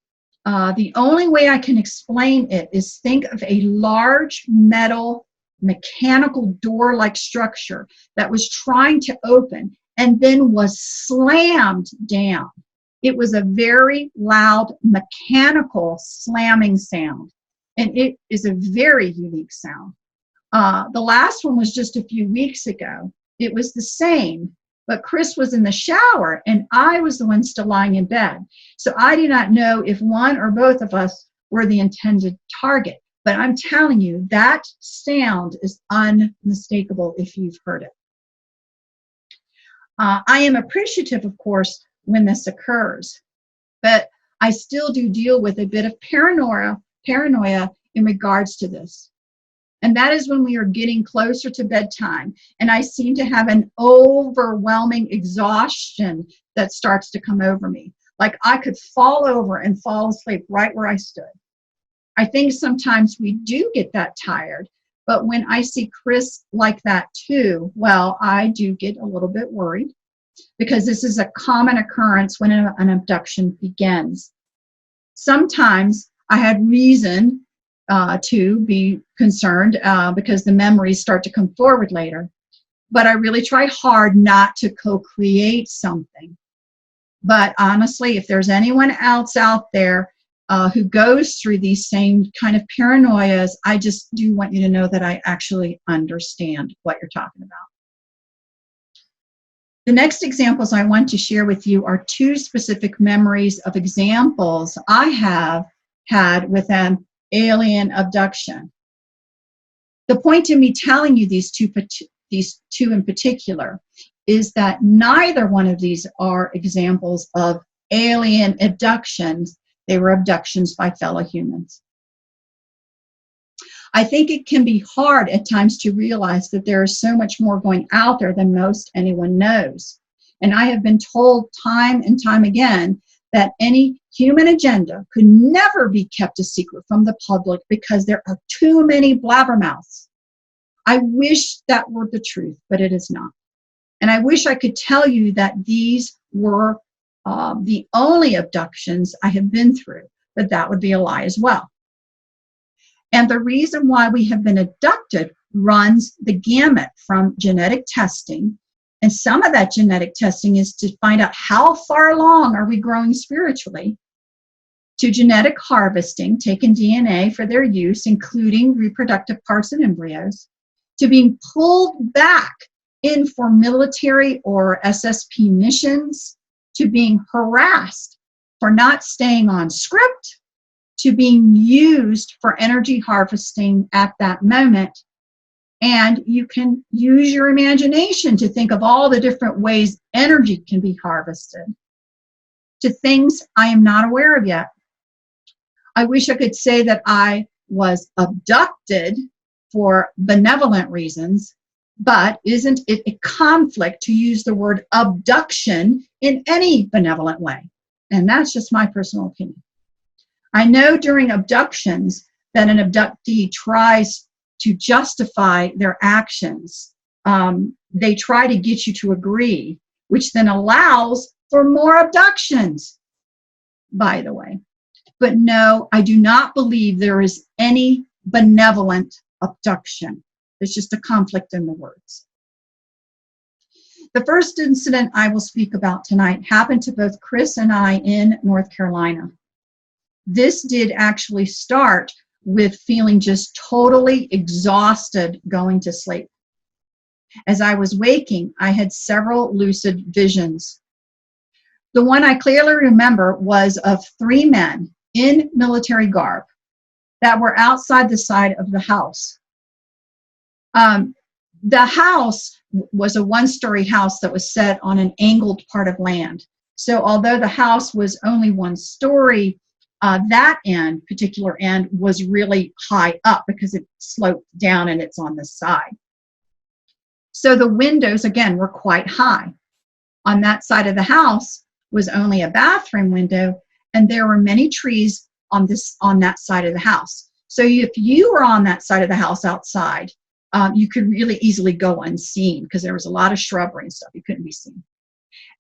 the only way I can explain it is think of a large metal mechanical door-like structure that was trying to open and then was slammed down. It was a very loud mechanical slamming sound, and it is a very unique sound. The last one was just a few weeks ago. It was the same, but Chris was in the shower and I was the one still lying in bed. So I do not know if one or both of us were the intended target, but I'm telling you, that sound is unmistakable if you've heard it. I am appreciative, of course, when this occurs, but I still do deal with a bit of paranoia in regards to this. And that is when we are getting closer to bedtime. And I seem to have an overwhelming exhaustion that starts to come over me. Like I could fall over and fall asleep right where I stood. I think sometimes we do get that tired. But when I see Chris like that too, well, I do get a little bit worried because this is a common occurrence when an abduction begins. Sometimes I had reason to be concerned because the memories start to come forward later. But I really try hard not to co-create something. But honestly, if there's anyone else out there who goes through these same kind of paranoias, I just do want you to know that I actually understand what you're talking about. The next examples I want to share with you are two specific memories of examples I have had with an alien abduction. The point in me telling you these two in particular is that neither one of these are examples of alien abductions. They were abductions by fellow humans. I think it can be hard at times to realize that there is so much more going out there than most anyone knows. And I have been told time and time again that any human agenda could never be kept a secret from the public because there are too many blabbermouths. I wish that were the truth, but it is not. And I wish I could tell you that these were the only abductions I have been through, but that would be a lie as well. And the reason why we have been abducted runs the gamut from genetic testing, and some of that genetic testing is to find out how far along are we growing spiritually, to genetic harvesting, taking DNA for their use, including reproductive parts and embryos, to being pulled back in for military or SSP missions, to being harassed for not staying on script, to being used for energy harvesting at that moment. And you can use your imagination to think of all the different ways energy can be harvested, to things I am not aware of yet. I wish I could say that I was abducted for benevolent reasons, but isn't it a conflict to use the word abduction in any benevolent way? And that's just my personal opinion. I know during abductions that an abductee tries to justify their actions. They try to get you to agree, which then allows for more abductions, by the way. But no, I do not believe there is any benevolent abduction. It's just a conflict in the words. The first incident I will speak about tonight happened to both Chris and I in North Carolina. This did actually start with feeling just totally exhausted going to sleep. As I was waking, I had several lucid visions. The one I clearly remember was of 3 men in military garb that were outside the side of the house. The house was a 1-story house that was set on an angled part of land. So although the house was only 1 story, that particular end was really high up because it sloped down and it's on the side. So the windows, again, were quite high. On that side of the house was only a bathroom window, and there were many trees on that side of the house. So if you were on that side of the house outside, you could really easily go unseen because there was a lot of shrubbery and stuff. You couldn't be seen.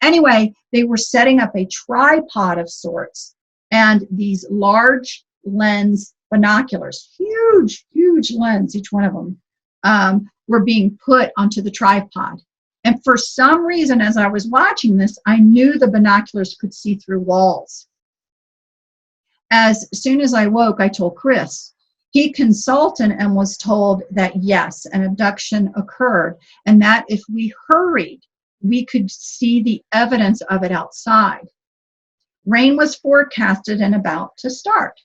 Anyway, they were setting up a tripod of sorts, and these large lens binoculars, huge lens, each one of them, were being put onto the tripod. And for some reason, as I was watching this, I knew the binoculars could see through walls. As soon as I woke, I told Chris. He consulted and was told that yes, an abduction occurred, and that if we hurried, we could see the evidence of it outside. Rain was forecasted and about to start.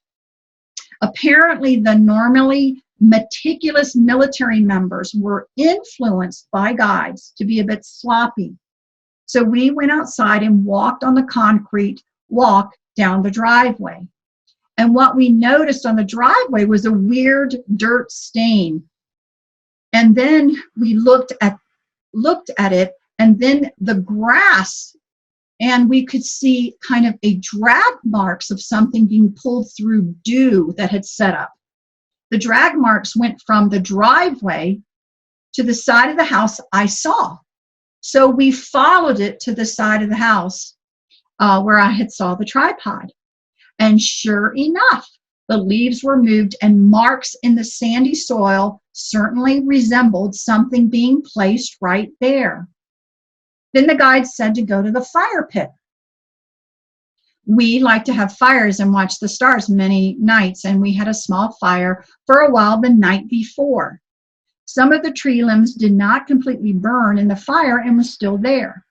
Apparently, the normally meticulous military members were influenced by guides to be a bit sloppy. So we went outside and walked on the concrete walk down the driveway. And what we noticed on the driveway was a weird dirt stain And then we looked at it, and then the grass, and we could see kind of a drag marks of something being pulled through dew that had set up. The drag marks went from the driveway to the side of the house I saw. So we followed it to the side of the house where I had saw the tripod. And sure enough, the leaves were moved, and marks in the sandy soil certainly resembled something being placed right there. Then the guide said to go to the fire pit. We like to have fires and watch the stars many nights, and we had a small fire for a while the night before. Some of the tree limbs did not completely burn in the fire and was still there.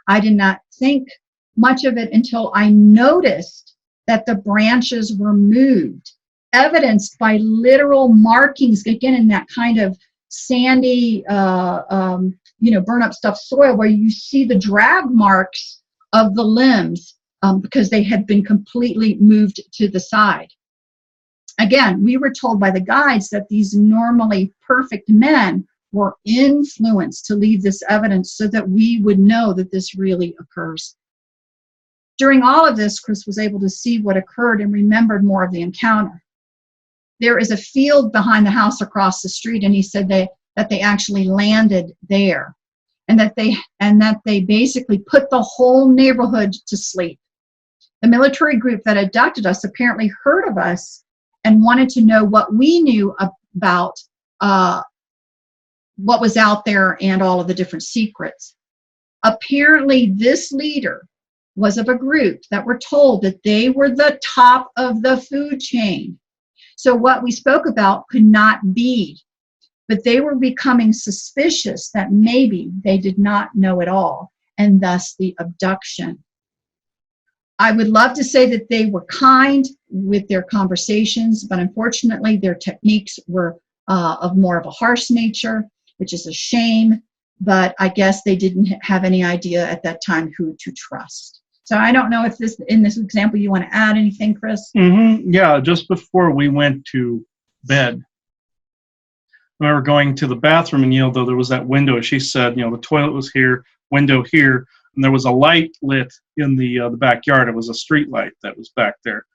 I did not think much of it until I noticed that the branches were moved, evidenced by literal markings, again, in that kind of sandy, burn up stuff soil, where you see the drag marks of the limbs because they had been completely moved to the side. Again, we were told by the guides that these normally perfect men were influenced to leave this evidence so that we would know that this really occurs. During all of this, Chris was able to see what occurred and remembered more of the encounter. There is a field behind the house across the street, and he said that they actually landed there, and that they basically put the whole neighborhood to sleep. The military group that abducted us apparently heard of us and wanted to know what we knew about what was out there and all of the different secrets. Apparently, this leader was of a group that were told that they were the top of the food chain. So what we spoke about could not be, but they were becoming suspicious that maybe they did not know it all, and thus the abduction. I would love to say that they were kind with their conversations, but unfortunately their techniques were of more of a harsh nature, which is a shame, but I guess they didn't have any idea at that time who to trust. So I don't know if in this example you want to add anything, Chris? Mm-hmm. Yeah, just before we went to bed, I remember going to the bathroom, and though there was that window, she said, the toilet was here, window here, and there was a light lit in the backyard. It was a street light that was back there.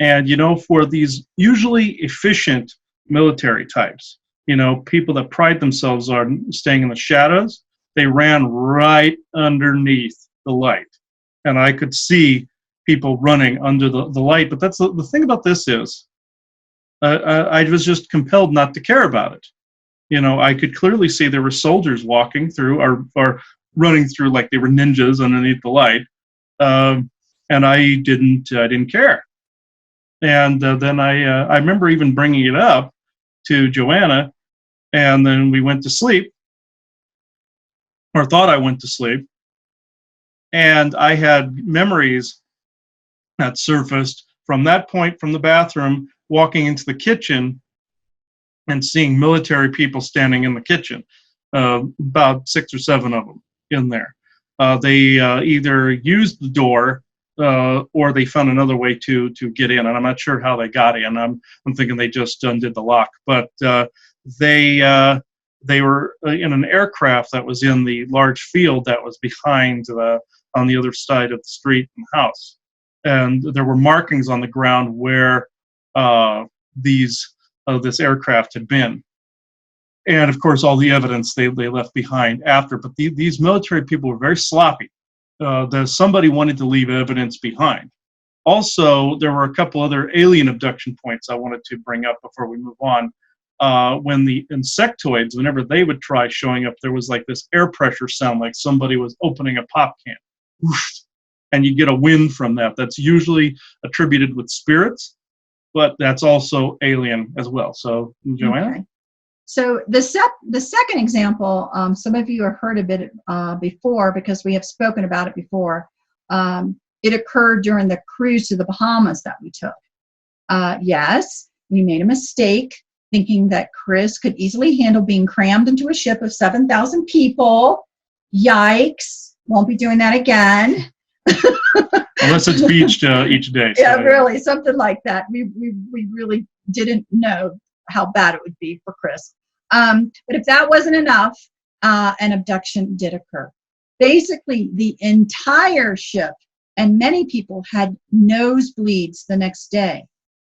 And for these usually efficient military types, people that pride themselves on staying in the shadows, they ran right underneath the light. And I could see people running under the light. But that's the thing about this is, I was just compelled not to care about it. I could clearly see there were soldiers walking through or running through like they were ninjas underneath the light, and I didn't care. And then I remember even bringing it up to Joanna, and then we went to sleep, or thought I went to sleep. And I had memories that surfaced from that point, from the bathroom, walking into the kitchen and seeing military people standing in the kitchen, about 6 or 7 of them in there. They either used the door or they found another way to get in, and I'm not sure how they got in. I'm thinking they just undid the lock, but they were in an aircraft that was in the large field that was behind on the other side of the street and house. And there were markings on the ground where this aircraft had been. And of course, all the evidence they left behind after. But these military people were very sloppy. Somebody wanted to leave evidence behind. Also, there were a couple other alien abduction points I wanted to bring up before we move on. When the insectoids, whenever they would try showing up, there was like this air pressure sound, like somebody was opening a pop can. And you get a wind from that. That's usually attributed with spirits, but that's also alien as well. So, Joanna? Okay. So the second example, some of you have heard of it before because we have spoken about it before. It occurred during the cruise to the Bahamas that we took. Yes, we made a mistake thinking that Chris could easily handle being crammed into a ship of 7,000 people. Yikes. Won't be doing that again. Unless it's beached each day. So, yeah, really, something like that. We really didn't know how bad it would be for Chris. But if that wasn't enough, an abduction did occur. Basically, the entire ship and many people had nosebleeds the next day.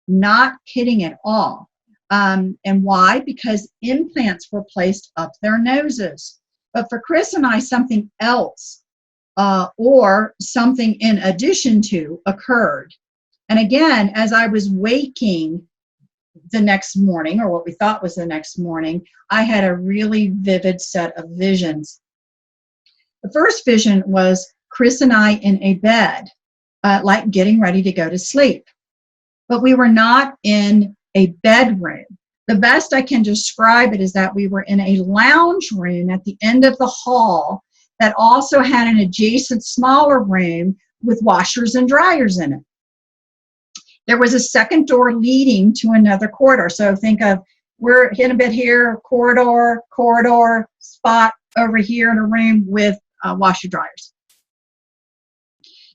Not kidding at all. And why? Because implants were placed up their noses. But for Chris and I, something else or something in addition to occurred. And again, as I was waking the next morning, or what we thought was the next morning, I had a really vivid set of visions. The first vision was Chris and I in a bed, like getting ready to go to sleep. But we were not in a bedroom. The best I can describe it is that we were in a lounge room at the end of the hall that also had an adjacent smaller room with washers and dryers in it. There was a second door leading to another corridor. So think of, we're in a bit here, corridor, spot over here in a room with washer dryers.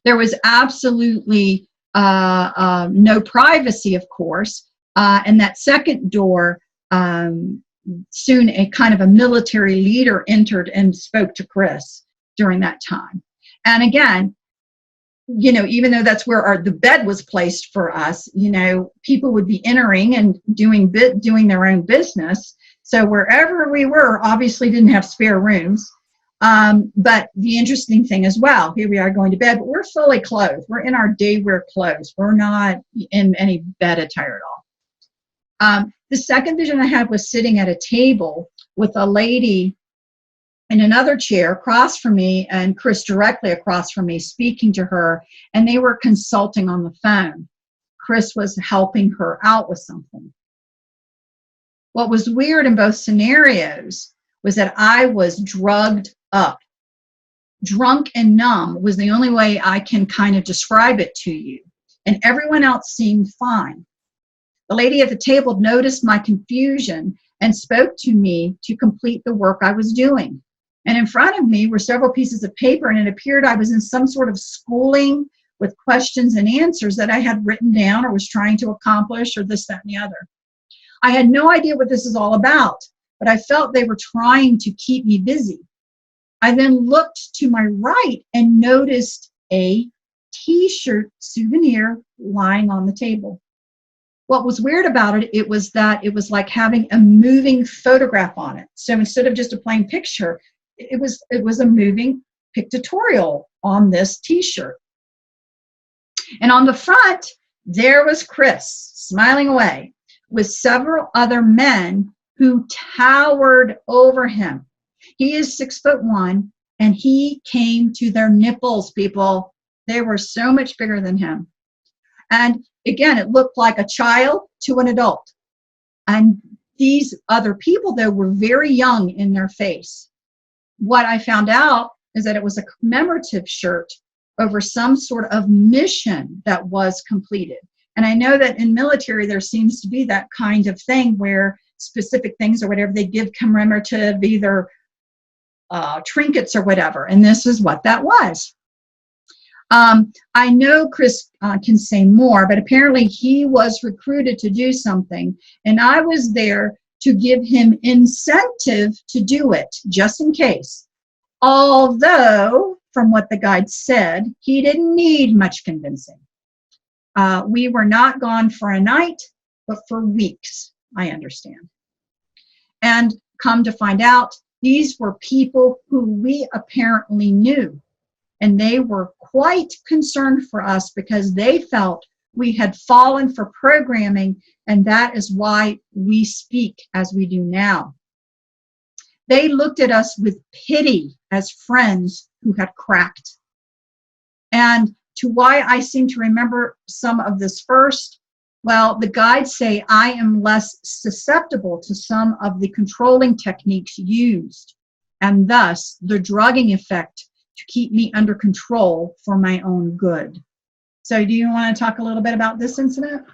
There was absolutely no privacy, of course. And that second door, soon a kind of a military leader entered and spoke to Chris during that time. And again, even though that's where the bed was placed for us, people would be entering and doing their own business. So wherever we were, obviously didn't have spare rooms. But the interesting thing as well, here we are going to bed, but we're fully clothed. We're in our daywear clothes. We're not in any bed attire at all. The second vision I had was sitting at a table with a lady in another chair across from me and Chris directly across from me, speaking to her, and they were consulting on the phone. Chris was helping her out with something. What was weird in both scenarios was that I was drugged up. Drunk and numb was the only way I can kind of describe it to you. And everyone else seemed fine. The lady at the table noticed my confusion and spoke to me to complete the work I was doing. And in front of me were several pieces of paper, and it appeared I was in some sort of schooling with questions and answers that I had written down or was trying to accomplish, or this, that, and the other. I had no idea what this is all about, but I felt they were trying to keep me busy. I then looked to my right and noticed a T-shirt souvenir lying on the table. What was weird about it, it was that it was like having a moving photograph on it. So instead of just a plain picture, it was a moving pictorial on this T-shirt. And on the front, there was Chris smiling away with several other men who towered over him. He is 6'1", and he came to their nipples, people. They were so much bigger than him. And again, it looked like a child to an adult. And these other people, though, were very young in their face. What I found out is that it was a commemorative shirt over some sort of mission that was completed. And I know that in military, there seems to be that kind of thing where specific things or whatever, they give commemorative either trinkets or whatever. And this is what that was. I know Chris can say more, but apparently he was recruited to do something. And I was there to give him incentive to do it, just in case. Although, from what the guide said, he didn't need much convincing. We were not gone for a night, but for weeks, I understand. And come to find out, these were people who we apparently knew. And they were quite concerned for us because they felt we had fallen for programming, and that is why we speak as we do now. They looked at us with pity as friends who had cracked. And to why I seem to remember some of this first, well, the guides say I am less susceptible to some of the controlling techniques used, and thus the drugging effect to keep me under control for my own good. So do you want to talk a little bit about this incident?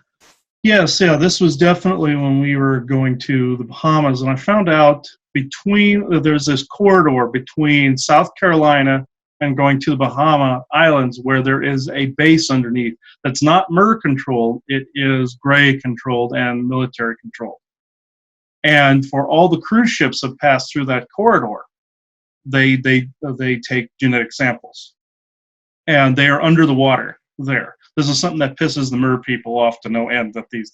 Yes, yeah, this was definitely when we were going to the Bahamas, and I found out there's this corridor between South Carolina and going to the Bahama Islands where there is a base underneath that's not MER controlled, it is Gray controlled and military controlled. And for all the cruise ships that pass through that corridor, they take genetic samples, and they are under the water there. This is something that pisses the mer people off to no end, that these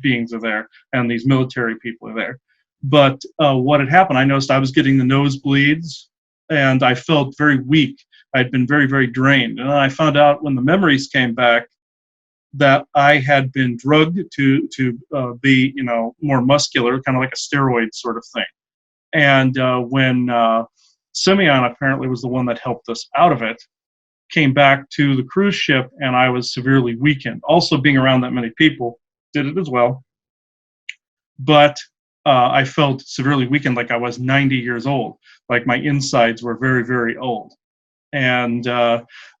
beings are there and these military people are there. But what had happened, I noticed I was getting the nosebleeds, and I felt very weak. I'd been very, very drained. And I found out when the memories came back that I had been drugged to be, more muscular, kind of like a steroid sort of thing. And when Simeon apparently was the one that helped us out of it, came back to the cruise ship, and I was severely weakened. Also, being around that many people did it as well. But I felt severely weakened, like I was 90 years old, like my insides were very, very old. And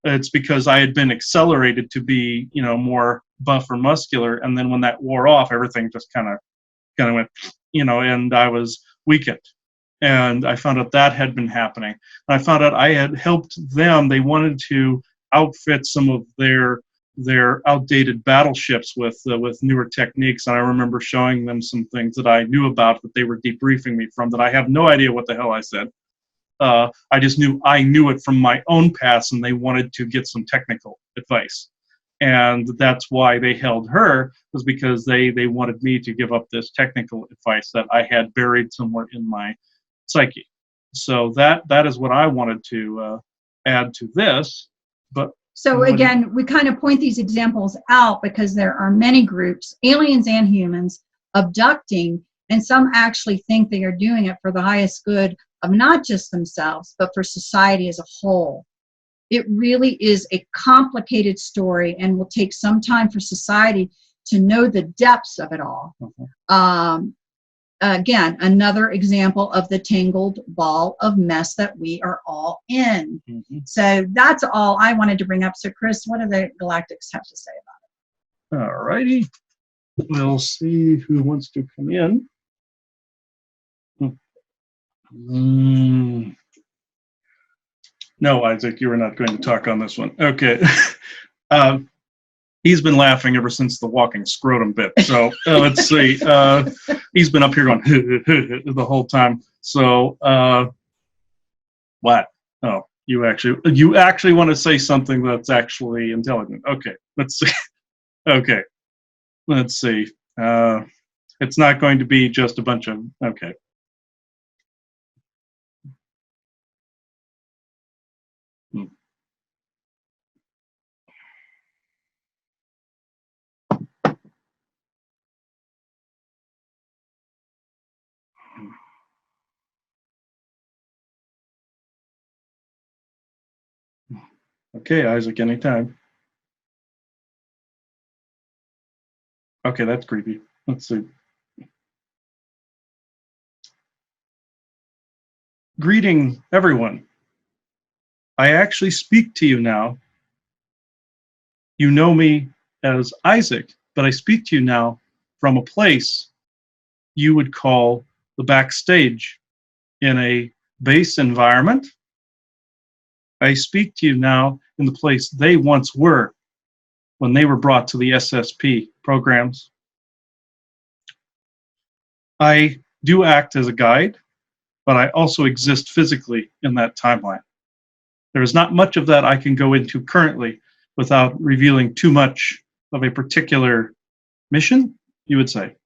it's because I had been accelerated to be, more buff or muscular. And then when that wore off, everything just kind of went, and I was weakened. And I found out that had been happening. And I found out I had helped them. They wanted to outfit some of their outdated battleships with newer techniques. And I remember showing them some things that I knew about that they were debriefing me from, that I have no idea what the hell I said. I just knew I knew it from my own past, and they wanted to get some technical advice. And that's why they held her, was because they wanted me to give up this technical advice that I had buried somewhere in my psyche. So that is what I wanted to add to this. But so again, we kind of point these examples out because there are many groups, aliens and humans, abducting, and some actually think they are doing it for the highest good of not just themselves, but for society as a whole. It really is a complicated story, and will take some time for society to know the depths of it all. Mm-hmm. Again, another example of the tangled ball of mess that we are all in. Mm-hmm. So that's all I wanted to bring up. So Chris, what do the Galactics have to say about it? All righty. We'll see who wants to come in. No, Isaac, you were not going to talk on this one. Okay. He's been laughing ever since the walking scrotum bit. So let's see. He's been up here going the whole time. So what? Oh, you actually want to say something that's actually intelligent. Okay. Let's see. Okay. Let's see. It's not going to be just a bunch of, okay. Okay, Isaac, anytime. Okay, that's creepy. Let's see. Greeting, everyone. I actually speak to you now. You know me as Isaac, but I speak to you now from a place you would call the backstage in a base environment. I speak to you now in the place they once were when they were brought to the SSP programs. I do act as a guide, but I also exist physically in that timeline. There is not much of that I can go into currently without revealing too much of a particular mission, you would say.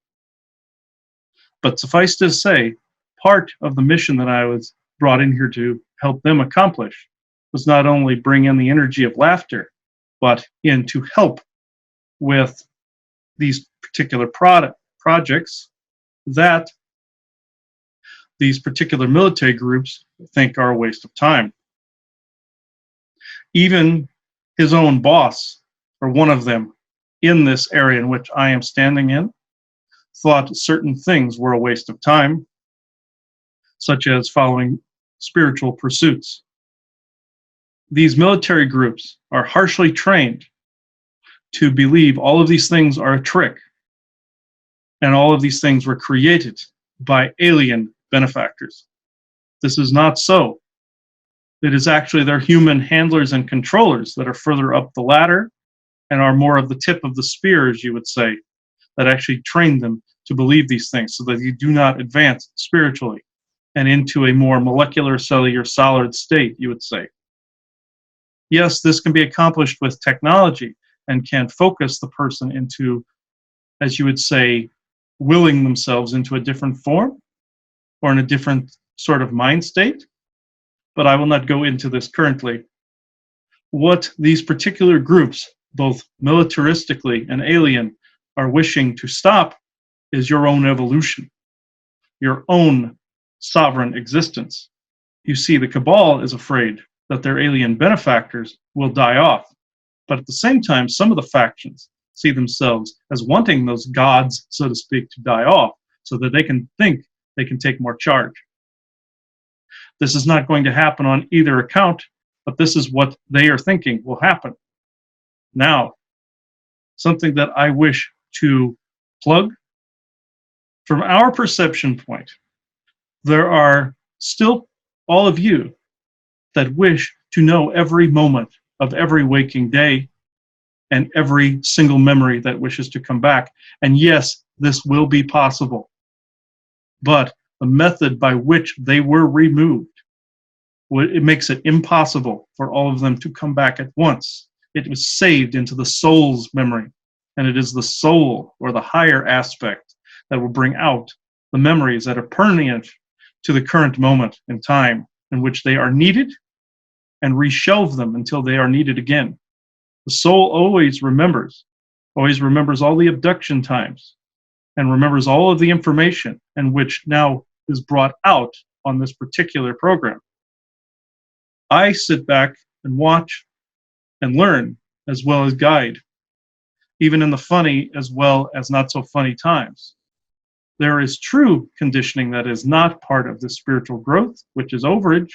But suffice to say, part of the mission that I was brought in here to help them accomplish was not only bring in the energy of laughter, but in to help with these particular projects that these particular military groups think are a waste of time. Even his own boss, or one of them, in this area in which I am standing in, thought certain things were a waste of time, such as following spiritual pursuits. These military groups are harshly trained to believe all of these things are a trick, and all of these things were created by alien benefactors. This is not so. It is actually their human handlers and controllers that are further up the ladder and are more of the tip of the spear, as you would say, that actually train them to believe these things so that you do not advance spiritually and into a more molecular, cellular, solid state, you would say. Yes, this can be accomplished with technology and can focus the person into, as you would say, willing themselves into a different form or in a different sort of mind state. But I will not go into this currently. What these particular groups, both militaristically and alien, are wishing to stop is your own evolution, your own sovereign existence. You see, the cabal is afraid that their alien benefactors will die off. But at the same time, some of the factions see themselves as wanting those gods, so to speak, to die off so that they can think they can take more charge. This is not going to happen on either account, but this is what they are thinking will happen. Now, something that I wish to plug, from our perception point, there are still all of you that wish to know every moment of every waking day and every single memory that wishes to come back. And yes, this will be possible. But the method by which they were removed, it makes it impossible for all of them to come back at once. It was saved into the soul's memory, and it is the soul or the higher aspect that will bring out the memories that are pertinent to the current moment in time in which they are needed and reshelve them until they are needed again. The soul always remembers all the abduction times and remembers all of the information and which now is brought out on this particular program. I sit back and watch and learn as well as guide, even in the funny as well as not so funny times. There is true conditioning that is not part of the spiritual growth, which is overage.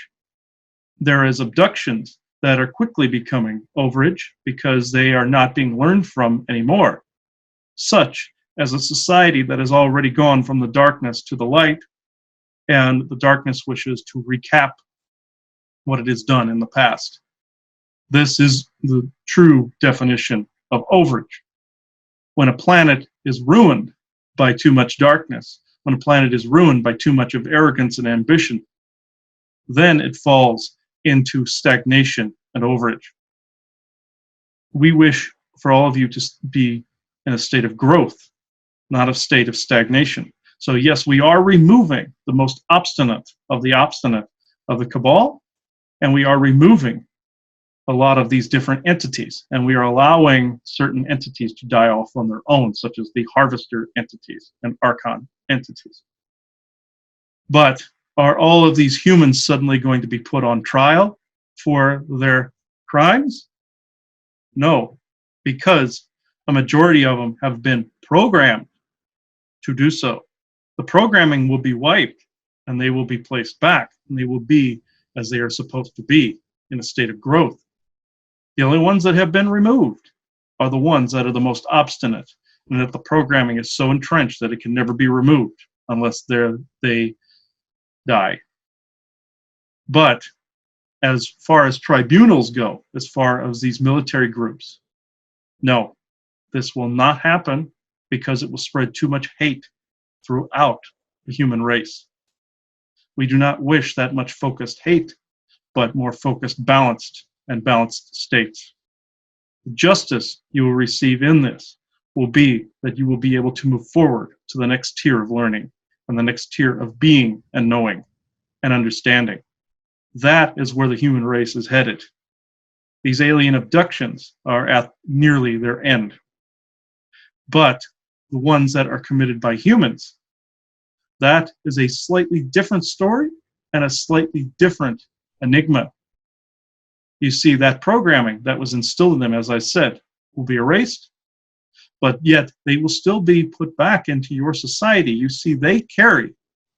There is abductions that are quickly becoming overage because they are not being learned from anymore, such as a society that has already gone from the darkness to the light, and the darkness wishes to recap what it has done in the past. This is the true definition of overage. When a planet is ruined by too much darkness, when a planet is ruined by too much of arrogance and ambition, then it falls into stagnation and overage. We wish for all of you to be in a state of growth, not a state of stagnation. So yes, we are removing the most obstinate of the cabal, and we are removing a lot of these different entities, and we are allowing certain entities to die off on their own, such as the harvester entities and archon entities. But are all of these humans suddenly going to be put on trial for their crimes? No, because a majority of them have been programmed to do so. The programming will be wiped, and they will be placed back, and they will be as they are supposed to be, in a state of growth. The only ones that have been removed are the ones that are the most obstinate, and that the programming is so entrenched that it can never be removed unless they die. But as far as tribunals go, as far as these military groups, no, this will not happen because it will spread too much hate throughout the human race. We do not wish that much focused hate, but more focused, balanced states. The justice you will receive in this will be that you will be able to move forward to the next tier of learning and the next tier of being and knowing and understanding. That is where the human race is headed. These alien abductions are at nearly their end. But the ones that are committed by humans, that is a slightly different story and a slightly different enigma. You see, that programming that was instilled in them, as I said, will be erased, but yet they will still be put back into your society. You see, they carry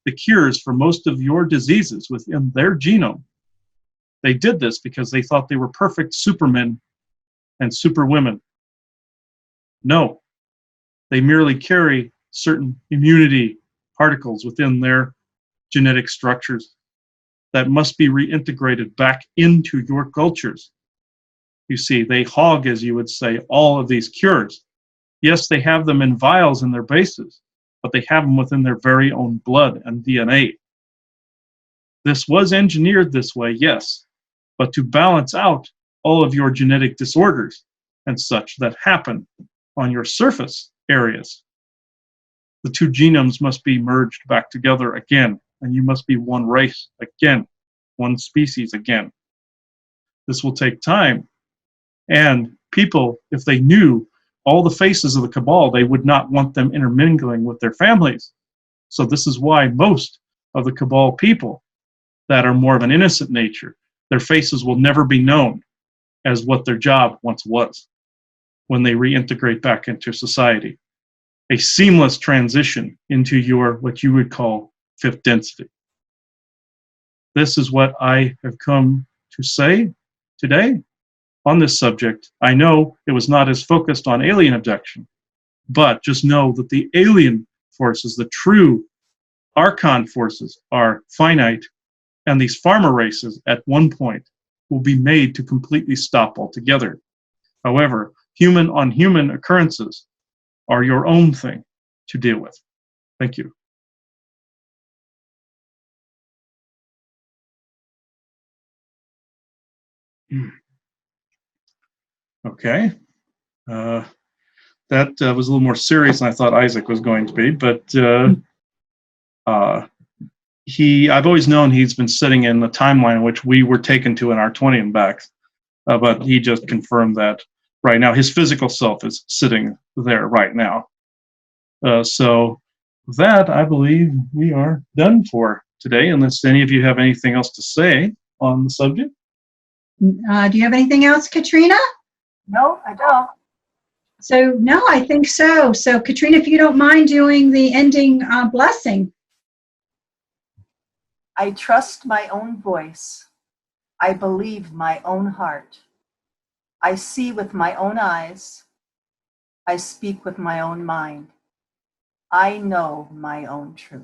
the cures for most of your diseases within their genome. They did this because they thought they were perfect supermen and superwomen. No, they merely carry certain immunity particles within their genetic structures that must be reintegrated back into your cultures. You see, they hog, as you would say, all of these cures. Yes, they have them in vials in their bases, but they have them within their very own blood and DNA. This was engineered this way, yes, but to balance out all of your genetic disorders and such that happen on your surface areas, the two genomes must be merged back together again, and you must be one race again, one species again. This will take time, and people, if they knew all the faces of the cabal, they would not want them intermingling with their families. So this is why most of the cabal people that are more of an innocent nature, their faces will never be known as what their job once was when they reintegrate back into society. A seamless transition into your, what you would call, fifth density. This is what I have come to say today on this subject. I know it was not as focused on alien abduction, but just know that the alien forces, the true Archon forces, are finite, and these farmer races at one point will be made to completely stop altogether. However, human on human occurrences are your own thing to deal with. Thank you. Okay. That was a little more serious than I thought Isaac was going to be, but I've always known he's been sitting in the timeline in which we were taken to in our 20 and backs, but he just confirmed that right now his physical self is sitting there right now. So with that, I believe we are done for today, unless any of you have anything else to say on the subject. Do you have anything else, Katrina? No, I don't. So, no, I think so. So, Katrina, if you don't mind doing the ending blessing. I trust my own voice. I believe my own heart. I see with my own eyes. I speak with my own mind. I know my own truth.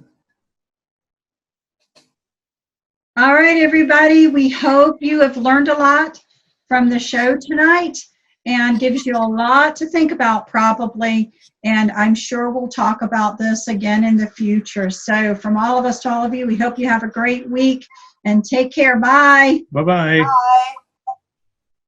All right, everybody. We hope you have learned a lot from the show tonight and gives you a lot to think about probably. And I'm sure we'll talk about this again in the future. So from all of us to all of you, we hope you have a great week and take care. Bye. Bye-bye. Bye.